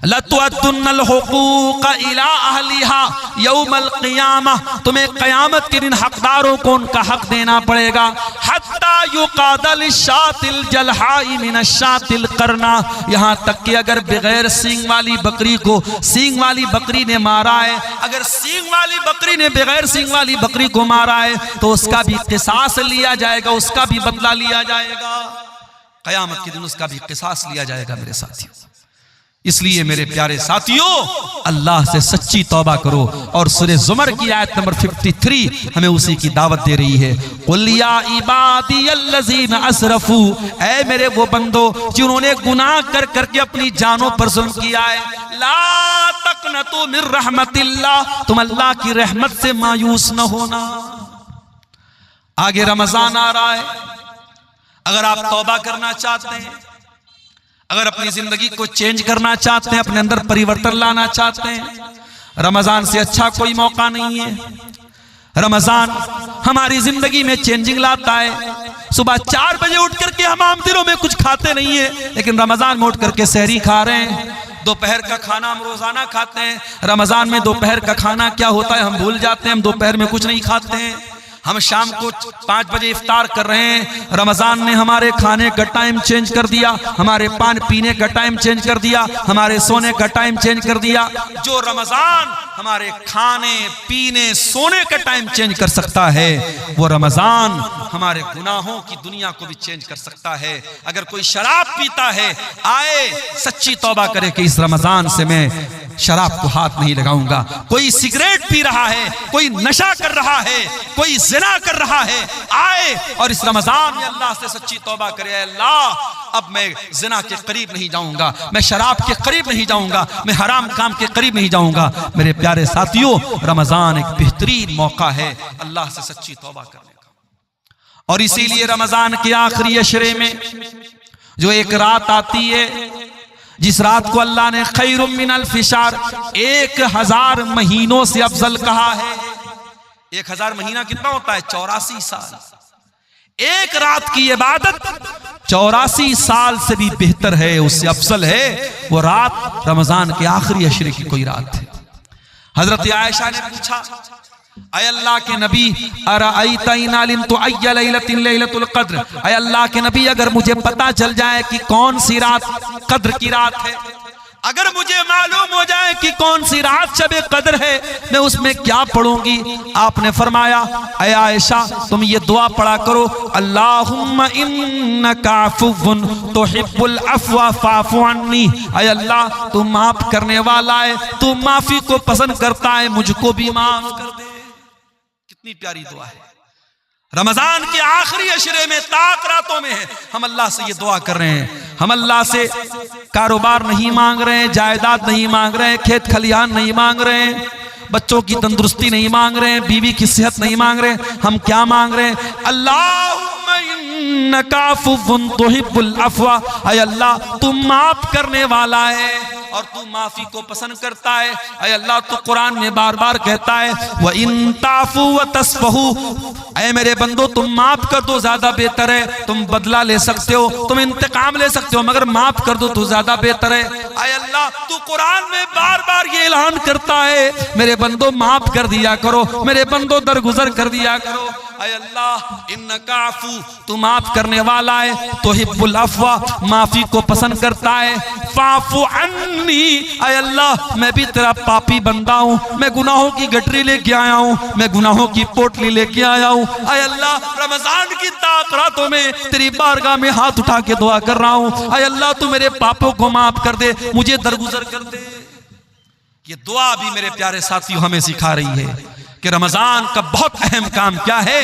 Speaker 1: लतुअद्दुन्नल हुकूक इला अहलिहा यौमल क़ियामह, तुम्हें क़यामत के दिन हकदारों को उनका हक देना पड़ेगा। हत्ता युक़ादल शातिल जलहाई मिनश्शातिल करना, यहाँ तक कि अगर बगैर सींग वाली बकरी को सींग वाली बकरी ने मारा है, अगर सींग वाली बकरी ने बगैर सींग वाली बकरी को मारा है, तो उसका भी क़िसास लिया जाएगा, उसका भी बदला लिया जाएगा। क़यामत के दिन उसका भी क़िसास लिया जाएगा। मेरे साथियों, इसलिए मेरे प्यारे साथियों, अल्लाह से सच्ची तौबा करो। और सूरह ज़ुमर की आयत नंबर 53 हमें उसी की दावत दे रही है। कुल या इबादियल्लज़ीना असरफू, ऐ मेरे वो बंदो जिन्होंने गुनाह कर करके अपनी जानों पर जुल्म किया है, ला तक़नतू मिर रहमतिल्लाह, तुम अल्लाह की रहमत से मायूस न होना। आगे रमजान आ रहा है, अगर आप तौबा करना चाहते हैं, अगर अपनी जिंदगी को चेंज करना चाहते हैं, अपने अंदर परिवर्तन लाना चाहते हैं, रमजान से अच्छा कोई मौका नहीं है। रमजान हमारी जिंदगी में चेंजिंग लाता है। सुबह 4 बजे उठ करके हम आम दिनों में कुछ खाते नहीं है, लेकिन रमजान में उठ करके सहरी खा रहे हैं। दोपहर का खाना हम रोजाना खाते हैं, रमजान में दोपहर का खाना क्या होता है हम भूल जाते हैं। हम दोपहर में कुछ नहीं खाते हैं, हम शाम को 5 बजे इफ्तार कर रहे हैं। रमजान ने हमारे खाने का टाइम चेंज कर दिया, हमारे पान पीने का टाइम चेंज कर दिया, हमारे सोने का टाइम चेंज कर दिया। जो रमजान हमारे खाने पीने सोने का टाइम चेंज कर सकता है, वो रमजान हमारे गुनाहों की दुनिया को भी चेंज कर सकता है। अगर कोई शराब पीता है, आए सच्ची तौबा करे कि इस रमजान से मैं शराब को हाथ नहीं लगाऊंगा। कोई सिगरेट पी रहा है, कोई नशा कर रहा है, कोई जिना कर रहा है, आए और इस रमजान में अल्लाह से सच्ची तौबा करे, अल्लाह अब मैं जिना के करीब नहीं जाऊंगा, मैं शराब के करीब नहीं जाऊंगा, मैं हराम काम के करीब नहीं जाऊंगा। मेरे प्यारे साथियों, रमजान एक बेहतरीन मौका है अल्लाह से सच्ची तौबा करने का। और इसीलिए रमजान के आखिरी अशरे में जो एक रात आती है, जिस रात को अल्लाह ने खैरुम मिनल फिशार, 1000 महीनों से अफजल कहा है। 1000 महीना कितना होता है? 84 साल। एक रात की इबादत 84 साल से भी बेहतर है, उससे अफजल है वो रात रमजान के आखिरी अशरे की कोई रात है। हजरत आयशा ने पूछा, अय अल्लाह के नबी, अरअयता इन अलिमतु अय्य लैलतिन लैलतुल क़द्र, अय अल्लाह के नबी अगर मुझे पता चल जाए कि कौन सी रात कद्र की रात है, अगर मुझे मालूम हो जाए कि कौन सी रात शब कद्र है, मैं उसमें क्या पढ़ूंगी? आपने फरमाया, अय आयशा तुम ये दुआ पढ़ा करो, अल्लाहुम्मा इन्नका अफ़ुव्वुन तुहिब्बुल अफ़्वा फ़अफ़ु अन्नी, अय अल्लाह तू माफ करने वाला है, तू माफी को पसंद करता है, मुझको भी माफ कर दे। कितनी प्यारी दुआ है। रमजान के आखिरी अशरे में ताक रातों में है, हम अल्लाह से ये दुआ कर रहे हैं। हम अल्लाह से कारोबार नहीं मांग रहे हैं, जायदाद नहीं मांग रहे हैं, खेत खलिहान नहीं मांग रहे हैं, बच्चों की तंदुरुस्ती नहीं मांग रहे हैं, बीवी की सेहत नहीं मांग रहे हैं। हम क्या मांग रहे हैं? अल्लाहुम्मा इन्नका अफ़ुव्वुन तुहिब्बुल अफ़्वा, अय अल्लाह तू माफ करने वाला है और तू माफी को पसंद करता है। अय अल्लाह तू कुरान में बार बार कहता है, व इन ताफू व तस्फहू, ऐ मेरे बंदो तुम माफ कर दो ज्यादा बेहतर है। तुम बदला ले सकते हो, तुम इंतकाम ले सकते हो, मगर माफ कर दो तो ज्यादा बेहतर है। अय अल्लाह तू कुरान में बार बार ये ऐलान करता है, मेरे बंदो माफ कर दिया करो, मेरे बंदो दरगुजर कर दिया करो। अय अल्लाह इन्नका अफ़ू, तू माफ करने वाला है, तुहिब्बुल अफ़्वा, माफी को पसंद करता है, फ़अफ़ु अन्नी, अय अल्लाह मैं भी तेरा पापी बंदा हूँ, मैं गुनाहों की गठरी लेके आया हूँ, मैं गुनाहों की पोटली लेके आया हूँ। अय अल्लाह रमजान की ताक रातों में तेरी बारगाह में हाथ उठा के दुआ कर रहा हूँ, अय अल्लाह तू मेरे पापों को माफ कर दे, मुझे दरगुजर कर दे। ये दुआ भी मेरे प्यारे साथियों हमें सिखा रही है कि रमजान का बहुत अहम काम क्या है,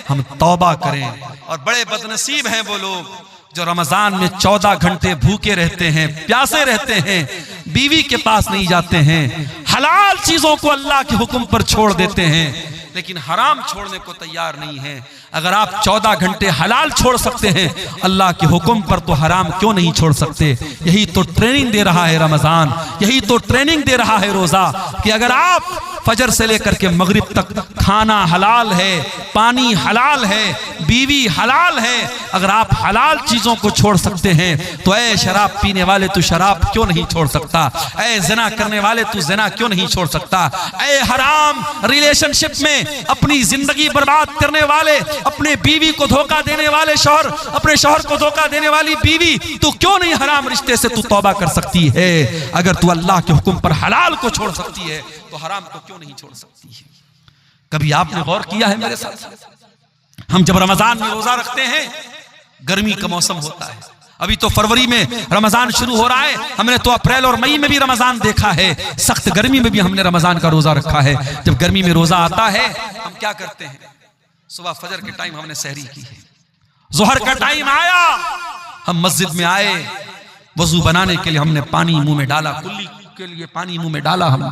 Speaker 1: हम तौबा करें। और बड़े बदनसीब हैं वो लोग जो रमजान में 14 घंटे भूखे रहते हैं, प्यासे रहते हैं, बीवी के पास नहीं जाते हैं, हलाल चीजों को अल्लाह के हुक्म पर छोड़ देते हैं, लेकिन हराम छोड़ने को तैयार नहीं है। अगर आप 14 घंटे हलाल छोड़ सकते हैं, अल्लाह के हुक्म पर तो हराम क्यों नहीं छोड़ सकते? यही तो ट्रेनिंग दे रहा है रमजान, यही तो ट्रेनिंग दे रहा है रोजा, कि अगर आप फजर से लेकर के मगरिब तक खाना हलाल है, पानी हलाल है, बीवी हलाल है, अगर आप हलाल चीजों को छोड़ सकते हैं, तो ऐ शराब पीने वाले तू शराब क्यों नहीं छोड़ सकता? ऐ जिना करने वाले तू जिना क्यों नहीं छोड़ सकता? ऐ हराम रिलेशनशिप में अपनी जिंदगी बर्बाद करने वाले, अपने बीवी को धोखा देने वाले शौहर, अपने शौहर को धोखा देने वाली बीवी, तू क्यों नहीं हराम रिश्ते से तू तौबा कर सकती है? अगर तू अल्लाह के हुक्म पर हलाल को छोड़ सकती है, तो हराम को क्यों नहीं छोड़ सकती है? कभी आपने गौर किया है मेरे साथ? हम जब रमजान में रोजा रखते हैं, गर्मी का मौसम होता है, अभी तो फरवरी में रमजान शुरू हो रहा है, हमने तो अप्रैल और मई में भी रमजान देखा है, सख्त गर्मी में भी हमने रमजान का रोजा रखा है। जब गर्मी में रोजा आता है हम क्या करते हैं, सुबह फजर के टाइम हमने सहरी की है, जोहर का टाइम आया हम मस्जिद में आए, वजू बनाने के लिए हमने पानी मुंह में डाला, कुल्ली के लिए पानी मुंह में डाला हमने,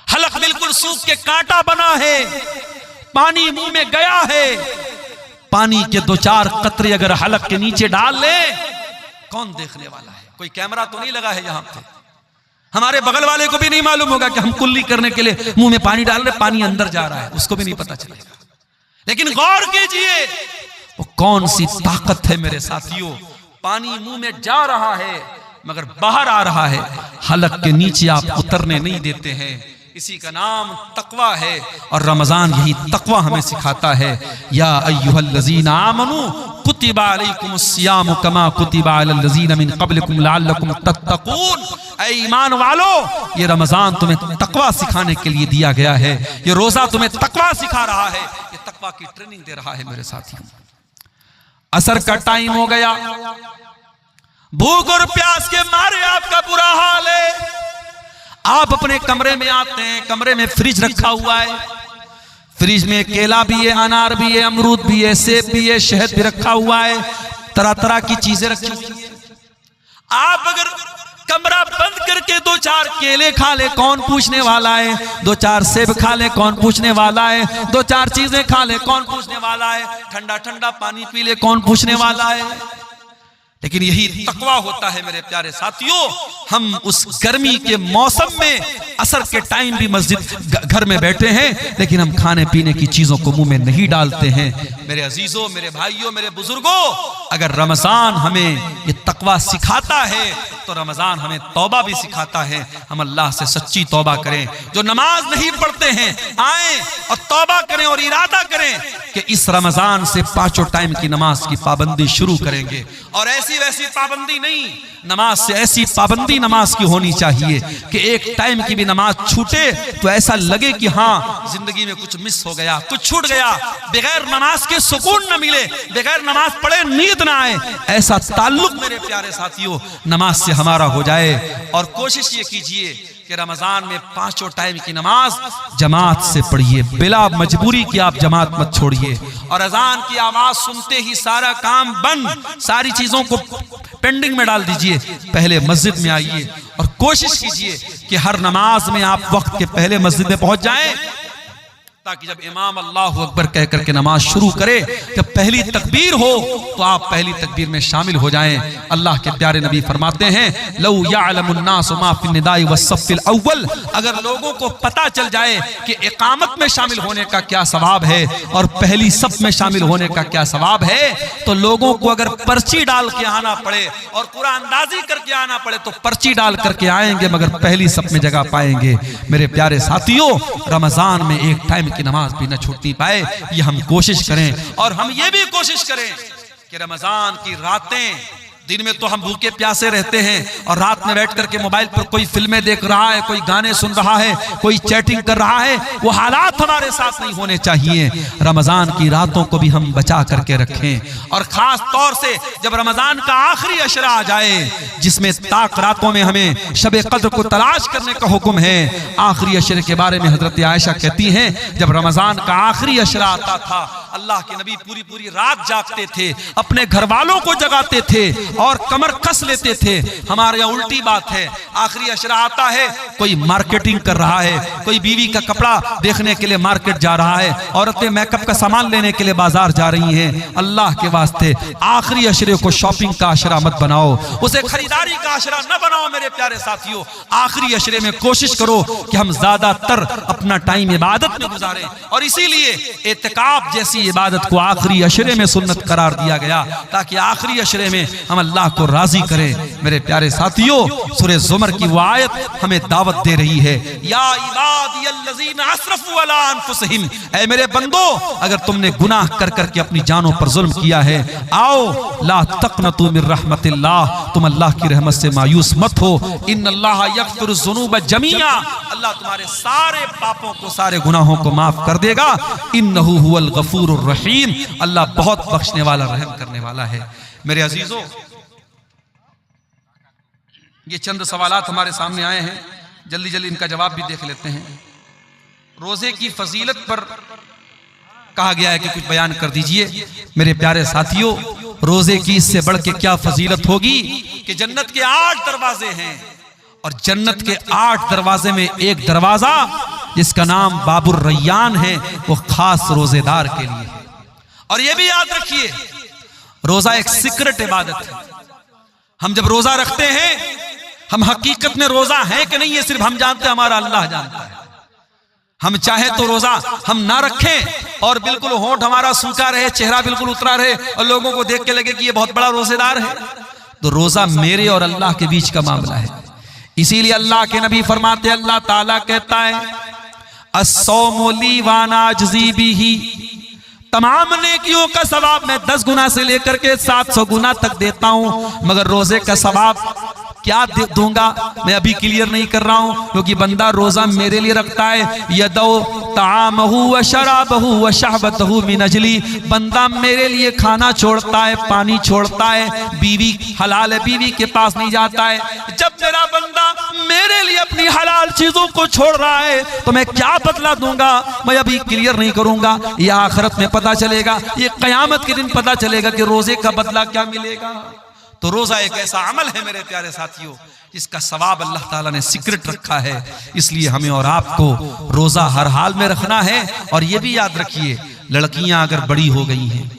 Speaker 1: हलक बिल्कुल सूख के कांटा बना है, पानी मुंह में गया है, पानी के 2-4 कतरे अगर हलक के नीचे डाल ले कौन देखने वाला है, कोई कैमरा तो नहीं लगा है यहाँ पे, हमारे बगल वाले को भी नहीं मालूम होगा कि हम कुल्ली करने के लिए मुंह में पानी डाल रहे, पानी अंदर जा रहा है, उसको भी नहीं पता चलेगा। लेकिन गौर कीजिए वो कौन सी ताकत है मेरे साथियों, पानी मुंह में जा रहा है मगर बाहर आ रहा है, हलक के नीचे आप उतरने नहीं देते हैं, इसी का नाम तकवा है। और रमजान यही तकवा हमें सिखाता है, या अय्युहल्लज़ीना आमनू कुतिबा अलैकुमुस्सियामु कमा कुतिबा अलल्लज़ीना मिन क़ब्लिकुम लअल्लकुम तत्तक़ून, ऐ ईमान वालो ये रमजान तुम्हें तकवा सिखाने के लिए दिया गया है, ये रोजा तुम्हें तकवा सिखा रहा है, ये तकवा की ट्रेनिंग दे रहा है मेरे साथियों। असर का टाइम हो गया, भूख और प्यास के मारे आपका बुरा हाल है, आप अपने कमरे में आते हैं, कमरे में फ्रिज रखा हुआ है, फ्रिज में केला भी है, अनार भी है, अमरूद भी है, सेब भी है, शहद भी रखा हुआ है, तरह तरह की चीजें रखी हुई है। आप अगर कमरा बंद करके 2-4 केले खा ले कौन पूछने वाला है, 2-4 सेब खा ले कौन पूछने वाला है, 2-4 चीजें खा ले कौन पूछने वाला है, ठंडा ठंडा पानी पी ले कौन पूछने वाला है। लेकिन यही तकवा होता है मेरे प्यारे साथियों, हम उस गर्मी के मौसम में असर के टाइम भी मस्जिद घर में बैठे हैं, लेकिन हम खाने पीने की चीजों को मुंह में नहीं डालते हैं। मेरे अजीजों, मेरे भाइयों, मेरे बुजुर्गों, अगर रमजान हमें ये तकवा सिखाता है तो रमजान हमें तौबा भी सिखाता है। हम अल्लाह से सच्ची तौबा करें, जो नमाज नहीं पढ़ते हैं आए और तौबा करें और इरादा करें कि इस रमजान से 5 टाइम की नमाज की पाबंदी शुरू करेंगे। और ऐसी वैसी पाबंदी नहीं, नमाज से ऐसी पाबंदी नमाज की होनी चाहिए कि एक टाइम की भी नमाज छूटे तो ऐसा लगे कि हाँ जिंदगी में कुछ मिस हो गया, कुछ छूट गया, बगैर नमाज के सुकून न मिले, बगैर नमाज पढ़े नींद ना आए, ऐसा ताल्लुक मेरे प्यारे साथियों नमाज से हमारा हो जाए। और कोशिश ये कीजिए कि रमजान में 5 टाइम की नमाज जमात से पढ़िए, बिला मजबूरी की आप जमात मत छोड़िए। और अजान की आवाज सुनते ही सारा काम बंद, सारी चीजों को पेंडिंग में डाल दीजिए, पहले मस्जिद में आइए और कोशिश कीजिए कि हर नमाज में आप वक्त के पहले मस्जिद में पहुंच जाएं, ताकि जब इमाम अल्लाहु अकबर कह करके नमाज शुरू करे, जब पहली तकबीर हो तो आप पहली तकबीर में शामिल हो जाएं। अल्लाह के प्यारे नबी फरमाते हैं लौ यअलमुन्नासु मा फिन निदाई वस्सफ़िल अव्वल, अगर लोगों को पता चल जाए कि इकामत में शामिल होने का क्या सवाब है और पहली सफ में शामिल होने का क्या सवाब है, तो लोगों को अगर पर्ची डाल के आना पड़े और कुरान अंदाजी करके आना पड़े तो पर्ची डाल करके आएंगे, मगर पहली सफ में जगह पाएंगे। मेरे प्यारे साथियों, रमजान में एक टाइम की नमाज भी न छूटनी पाए, ये हम कोशिश करें। और हम ये भी कोशिश करें कि रमजान की रातें, दिन में तो हम भूखे प्यासे रहते हैं और रात में बैठ करके मोबाइल पर कोई फिल्में देख रहा है, कोई गाने सुन रहा है, कोई चैटिंग कर रहा है, वो हालात हमारे साथ नहीं होने चाहिए। रमजान की रातों को भी हम बचा करके रखें। और खास तौर से जब रमजान का आखिरी अशरा आ जाए, जिसमें ताक रातों में हमें शब कद्र को तलाश करने का हुक्म है, आखिरी अशरे के बारे में हजरत आयशा कहती हैं जब रमजान का आखिरी अशरा आता था, अल्लाह के नबी पूरी पूरी रात जागते थे, अपने घर वालों को जगाते थे और कमर कस लेते थे। हमारे यहाँ उल्टी बात है, आखिरी अशरा आता है, कोई मार्केटिंग कर रहा है, कोई बीवी का कपड़ा देखने के लिए मार्केट जा रहा है, औरतें मेकअप का सामान लेने के लिए बाजार जा रही हैं। अल्लाह के वास्ते आखिरी अशरे को शॉपिंग का अशरा मत बनाओ, उसे खरीदारी का अशरा न बनाओ। मेरे प्यारे साथियों, आखिरी अशरे में कोशिश करो कि हम ज्यादातर अपना टाइम इबादत में गुजारें, और इसीलिए एतिकाफ जैसी इबादत को आखिरी अशरे में सुन्नत करार दिया गया, ताकि आखिरी अशरे में हम अल्लाह को राजी करें। मेरे प्यारे साथियों, सूरह ज़ुमर की वो आयत हमें दावत दे रही है, या इबादियल्लज़ीना अस्रफू अला अनफुसिहिम, ऐ मेरे बंदो अगर तुमने गुनाह कर करके अपनी जानों पर जुल्म किया है, आओ ला तक़नतू मिर रहमतिल्लाह, तुम अल्लाह की रहमत से मायूस मत हो। इन्नल्लाह यग़फ़िरुज़्ज़ुनूब जमीआ, अल्लाह तुम्हारे सारे पापों को, सारे गुनाहों को माफ कर देगा। इन्नहु हुवल गफूरुर रहीम, अल्लाह बहुत बख्शने वाला, रहम करने वाला है। मेरे अजीजों, ये चंद सवालात हमारे सामने आए हैं, जल्दी जल्दी इनका जवाब भी देख लेते हैं। रोजे की फजीलत पर कहा गया है कि कुछ बयान कर दीजिए। मेरे प्यारे साथियों, रोजे की इससे बढ़ के क्या फजीलत होगी कि जन्नत के 8 दरवाजे हैं और जन्नत के 8 दरवाजे में एक दरवाजा जिसका नाम बाबुर रैयान है, वो खास रोजेदार के लिए है। और ये भी याद रखिए, रोजा एक सीक्रेट इबादत है। हम जब रोजा रखते हैं, हम हकीकत में रोजा है कि नहीं ये सिर्फ हम जानते हैं, हमारा अल्लाह जानता है। हम चाहे तो रोजा हम ना रखें और बिल्कुल होंठ हमारा सूखा रहे, चेहरा बिल्कुल उतरा रहे और लोगों को देख के लगे कि ये बहुत बड़ा रोजेदार है, तो रोजा मेरे और अल्लाह के बीच का मामला है। इसीलिए अल्लाह के नबी फरमाते, अल्लाह ताला कहता है अस्सौमु ली व अना अजज़ी बिही, तमाम नेकियों का सवाब मैं 10 गुना से लेकर के 700 गुना तक देता हूं, मगर रोजे का सवाब क्या दूंगा मैं अभी क्लियर नहीं कर रहा हूं, क्योंकि बंदा रोजा मेरे लिए रखता है। यदौ तामहु व शराबहु व शहबतहु मिन अजली, बंदा मेरे लिए खाना छोड़ता है, पानी छोड़ता है, बीवी हलाल है बीवी के पास नहीं जाता है। जब मेरा बंदा मेरे लिए अपनी हलाल चीजों को छोड़ रहा है तो मैं क्या बदला दूंगा मैं अभी क्लियर नहीं करूंगा। ये आखिरत में पता चलेगा, ये कयामत के दिन पता चलेगा कि रोजे का बदला क्या मिलेगा। तो रोजा एक ऐसा अमल है मेरे प्यारे साथियों, जिसका सवाब अल्लाह ताला ने सीक्रेट रखा है। इसलिए हमें और आपको रोजा हर हाल में रखना है। और ये भी याद रखिए, लड़कियां अगर बड़ी हो गई हैं,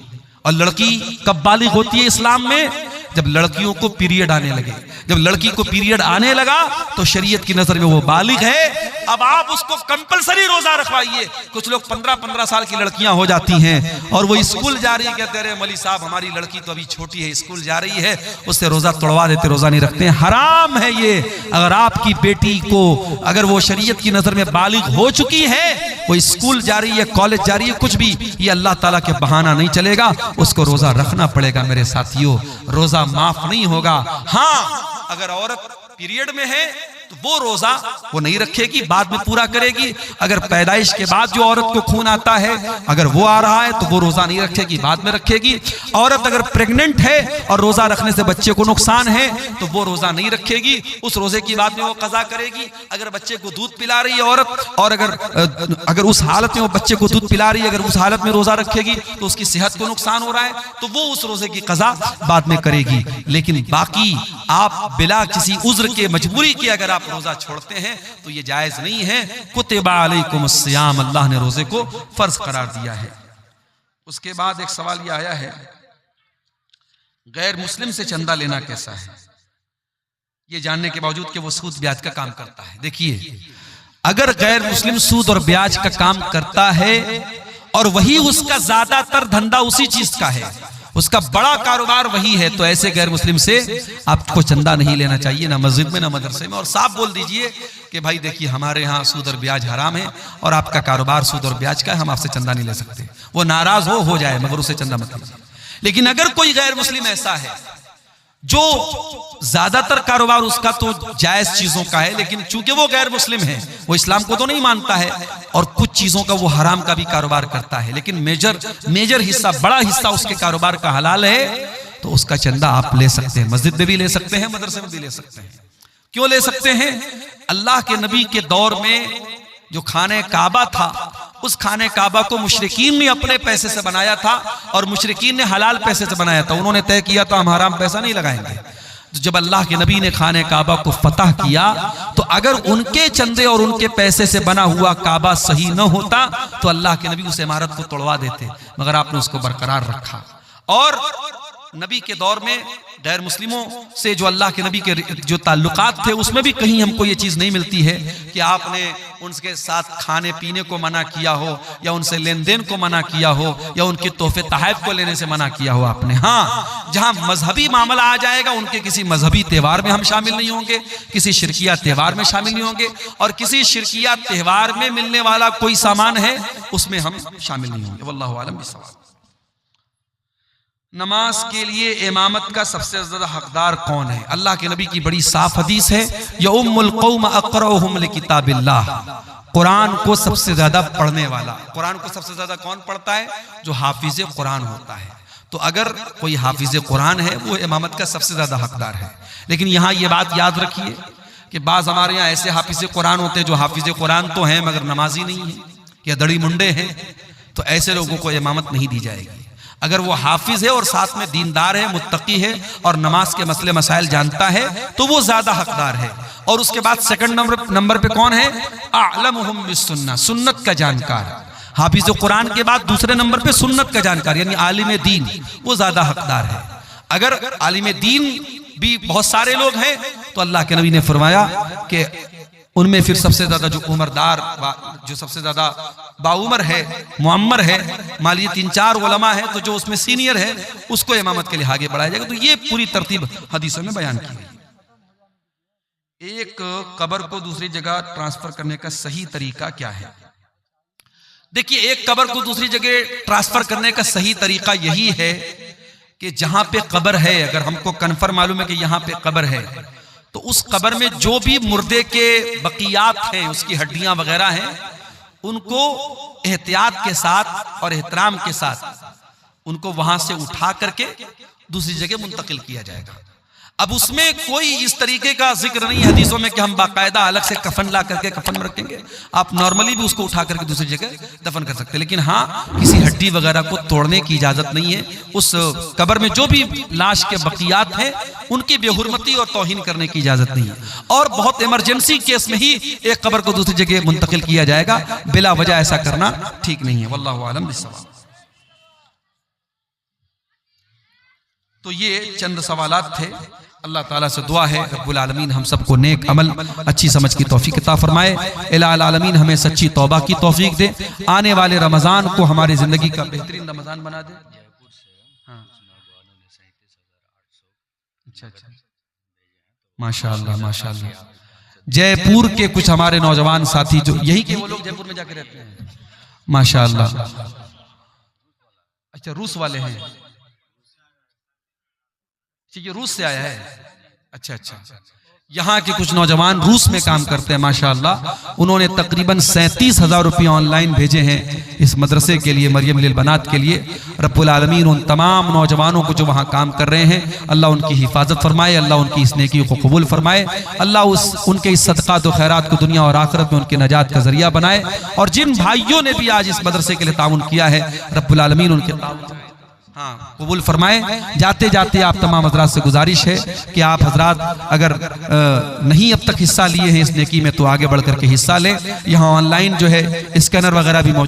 Speaker 1: और लड़की कब बालिग होती है इस्लाम में, जब लड़कियों को पीरियड आने लगे। जब लड़की को पीरियड आने लगा तो शरीयत की नजर में वो बालिग है। अब आप उसको कंपलसरी रोजा रखवाइए। कुछ लोग 15-15 साल की लड़कियां हो जाती हैं और वो स्कूल जा रही है, कहते रहे मौलवी साहब हमारी लड़की तो अभी छोटी है, स्कूल जा रही है, उससे रोजा तोड़वा देते, रोजा नहीं रखते हैं। हराम है ये। अगर आपकी बेटी को अगर वो शरीयत की नजर में बालिग हो चुकी है, वो स्कूल जा रही है, कॉलेज जा रही है, कुछ भी, ये अल्लाह ताला के बहाना नहीं चलेगा, उसको रोजा रखना पड़ेगा मेरे साथियों। रोजा माफ नहीं होगा। हाँ, अगर औरत पीरियड में है तो वो रोजा वो नहीं रखेगी, बाद में पूरा करेगी। अगर पैदाइश के बाद जो औरत को खून आता है, अगर वो आ रहा है तो वो रोजा नहीं रखेगी, बाद में रखेगी। औरत अगर प्रेग्नेंट है और रोजा रखने से बच्चे को नुकसान है तो वो रोजा नहीं रखेगी, उस रोजे की बाद में वो कज़ा करेगी। अगर बच्चे को दूध पिला रही है औरत और अगर उस हालत में वो बच्चे को दूध पिला रही है, अगर उस हालत में रोजा रखेगी तो उसकी सेहत को नुकसान हो रहा है, तो वो उस रोजे की कज़ा बाद में करेगी। लेकिन बाकी आप बिला किसी उज्र के, मजबूरी के अगर आप रोजा छोड़ते हैं तो ये जायज नहीं है। कुतिबा अलैकुमुस सियाम, अल्लाह ने रोजे को फर्ज करार दिया है। उसके बाद एक सवाल ये आया है, गैर मुस्लिम से चंदा लेना कैसा है, ये जानने के बावजूद कि वो सूद ब्याज का काम करता है। देखिए, अगर गैर मुस्लिम सूद और ब्याज का काम करता है और वही उसका ज्यादातर धंधा उसी चीज का है, उसका बड़ा कारोबार वही है, तो ऐसे गैर मुस्लिम से आपको चंदा नहीं लेना चाहिए, ना मस्जिद में ना मदरसे में। और साफ बोल दीजिए कि भाई देखिए हमारे यहाँ सूद और ब्याज हराम है और आपका कारोबार सूद और ब्याज का है, हम आपसे चंदा नहीं ले सकते। वो नाराज हो जाए मगर उसे चंदा मत लीजिए। लेकिन अगर कोई गैर मुस्लिम ऐसा है जो ज्यादातर कारोबार उसका तो जायज चीजों का है, लेकिन चूंकि वो गैर मुस्लिम है, वो इस्लाम को तो नहीं मानता है, और कुछ चीजों का वो हराम का भी कारोबार करता है, लेकिन मेजर हिस्सा, बड़ा हिस्सा उसके कारोबार का हलाल है, तो उसका चंदा आप ले सकते हैं। मस्जिद में भी ले सकते हैं, मदरसे में भी ले सकते हैं। क्यों ले सकते हैं? अल्लाह के नबी के दौर में जो खाने काबा था, उस खाने काबा को मुशरिकीन ने अपने पैसे से बनाया था और मुशरिकीन ने हलाल पैसे से बनाया था। उन्होंने तय किया था हम हराम पैसा नहीं लगाएंगे। तो जब अल्लाह के नबी ने खाने काबा को फतह किया तो अगर उनके चंदे और उनके पैसे से बना हुआ काबा सही न होता तो अल्लाह के नबी उस इमारत को तोड़वा देते, मगर आपने उसको बरकरार रखा। और नबी के दौर में गैर मुस्लिमों से जो अल्लाह के नबी के जो ताल्लुकात थे, उसमें भी कहीं हमको ये चीज़ नहीं मिलती है कि आपने उनके साथ खाने पीने को मना किया हो या उनसे लेन देन को मना किया हो या उनके तोहफे तहफ़ को लेने से मना किया हो आपने। हाँ, जहाँ मजहबी मामला आ जाएगा, उनके किसी मजहबी त्यौहार में हम शामिल नहीं होंगे, किसी शिरकिया त्यौहार में शामिल नहीं होंगे, और किसी शिरकिया त्यौहार में मिलने वाला कोई सामान है उसमें हम शामिल नहीं होंगे। वल्लाहु आलम बिस्सवाब। नमाज के लिए इमामत का सबसे ज्यादा हकदार कौन है? अल्लाह के नबी की बड़ी साफ हदीस है, या उम्मुल कौम अक़रउहुम लिकिताबिल्लाह, कुरान को सबसे ज्यादा पढ़ने वाला। कुरान को सबसे ज्यादा कौन पढ़ता है? जो हाफिज कुरान होता है। तो अगर कोई हाफिज कुरान है वो इमामत का सबसे ज्यादा हकदार है। लेकिन यहाँ ये बात याद रखिए कि बाज हमारे यहाँ ऐसे हाफिज कुरान होते हैं जो हाफिज कुरान तो हैं मगर नमाजी नहीं है या दड़ी मुंडे हैं, तो ऐसे लोगों को इमामत नहीं दी जाएगी। अगर वो हाफिज है और साथ में दीनदार है, मुत्तकी है और नमाज के मसले मसाइल जानता है तो वो ज्यादा हकदार है। और उसके बाद सेकंड नंबर पे कौन है? आलमुहुम बिस्सुन्नह, सुन्नत का जानकार। हाफिज कुरान के बाद दूसरे नंबर पे सुन्नत का जानकार यानी आलिम दीन, वो ज्यादा हकदार है। अगर आलिम दीन भी बहुत सारे लोग हैं तो अल्लाह के नबी ने फरमाया कि उनमें फिर सबसे ज्यादा जो उम्रदार, जो सबसे ज्यादा बाउमर है, मुअम्मर है, मालिए 3-4 उलमा है, तो जो उसमें सीनियर है उसको इमामत के लिए आगे बढ़ाया जाएगा। तो ये पूरी तरतीब हदीसों में बयान की गई। एक कब्र को दूसरी जगह ट्रांसफर करने का सही तरीका क्या है? देखिए, एक कब्र को दूसरी जगह ट्रांसफर करने का सही तरीका यही है कि जहां पे कब्र है, अगर हमको कन्फर्म मालूम है कि यहां पे कब्र है, तो उस कब्र में जो भी मुर्दे के बकियात हैं, उसकी हड्डियां वगैरह हैं, उनको एहतियात के साथ और एहतराम के साथ उनको वहां से उठा करके दूसरी जगह मुंतकिल किया जाएगा। अब उसमें कोई इस तरीके का जिक्र नहीं है हदीसों में कि हम बाकायदा अलग से कफन ला करके कफन में रखेंगे। आप नॉर्मली भी उसको उठा करके दूसरी जगह दफन कर सकते हैं, लेकिन हाँ, किसी हड्डी वगैरह को तोड़ने की इजाजत नहीं है। उस कब्र में जो भी लाश के बकियात हैं उनकी बेहुरमती और तौहीन करने की इजाजत नहीं है। और बहुत इमरजेंसी केस में ही एक कब्र को दूसरी जगह मुंतकिल किया जाएगा, बिला वजह ऐसा करना ठीक नहीं है। वल्लाहु आलम बिस्सवाब। तो ये चंद सवालात थे। अल्लाह ताला से दुआ है रब्बुल आलमीन हम सबको नेक अमल, अच्छी समझ की तौफीक अता फरमाए। इलाहुल आलमीन हमें सच्ची तौबा की तौफीक दे। आने वाले रमजान को हमारी जिंदगी का बेहतरीन रमजान बना दे। हाँ, अच्छा, माशाअल्लाह माशाअल्लाह। जयपुर के कुछ हमारे नौजवान साथी जो यही के वो लोग जयपुर में जाके रहते हैं, माशाअल्लाह। अच्छा, रूस वाले हैं, ये रूस से आया है। अच्छा, यहाँ के कुछ नौजवान रूस में काम करते हैं माशाअल्लाह। उन्होंने तकरीबन 37,000 रुपये ऑनलाइन भेजे हैं इस मदरसे के लिए, मरियम लिल बनात के लिए। रब्बुल आलमीन उन तमाम नौजवानों को जो वहाँ काम कर रहे हैं, अल्लाह उनकी हिफाजत फरमाए, अल्लाह उनकी इस नेकी को कबूल फरमाए, अल्लाह उनके इस सदक़ात व खैरात को दुनिया और आखिरत में उनके नजात का जरिया बनाए। और जिन भाइयों ने भी आज इस मदरसे के लिए ताउन किया है, रब्बुल आलमीन उनके कबूल फरमाए। जाते जाते आप तमाम हजरात से गुजारिश है कि आप हजरात अगर नहीं अब तक हिस्सा लिए हैं इस नेकी में तो आगे बढ़ करके हिस्सा लें। यहाँ ऑनलाइन जो है स्कैनर वगैरह भी मौजूद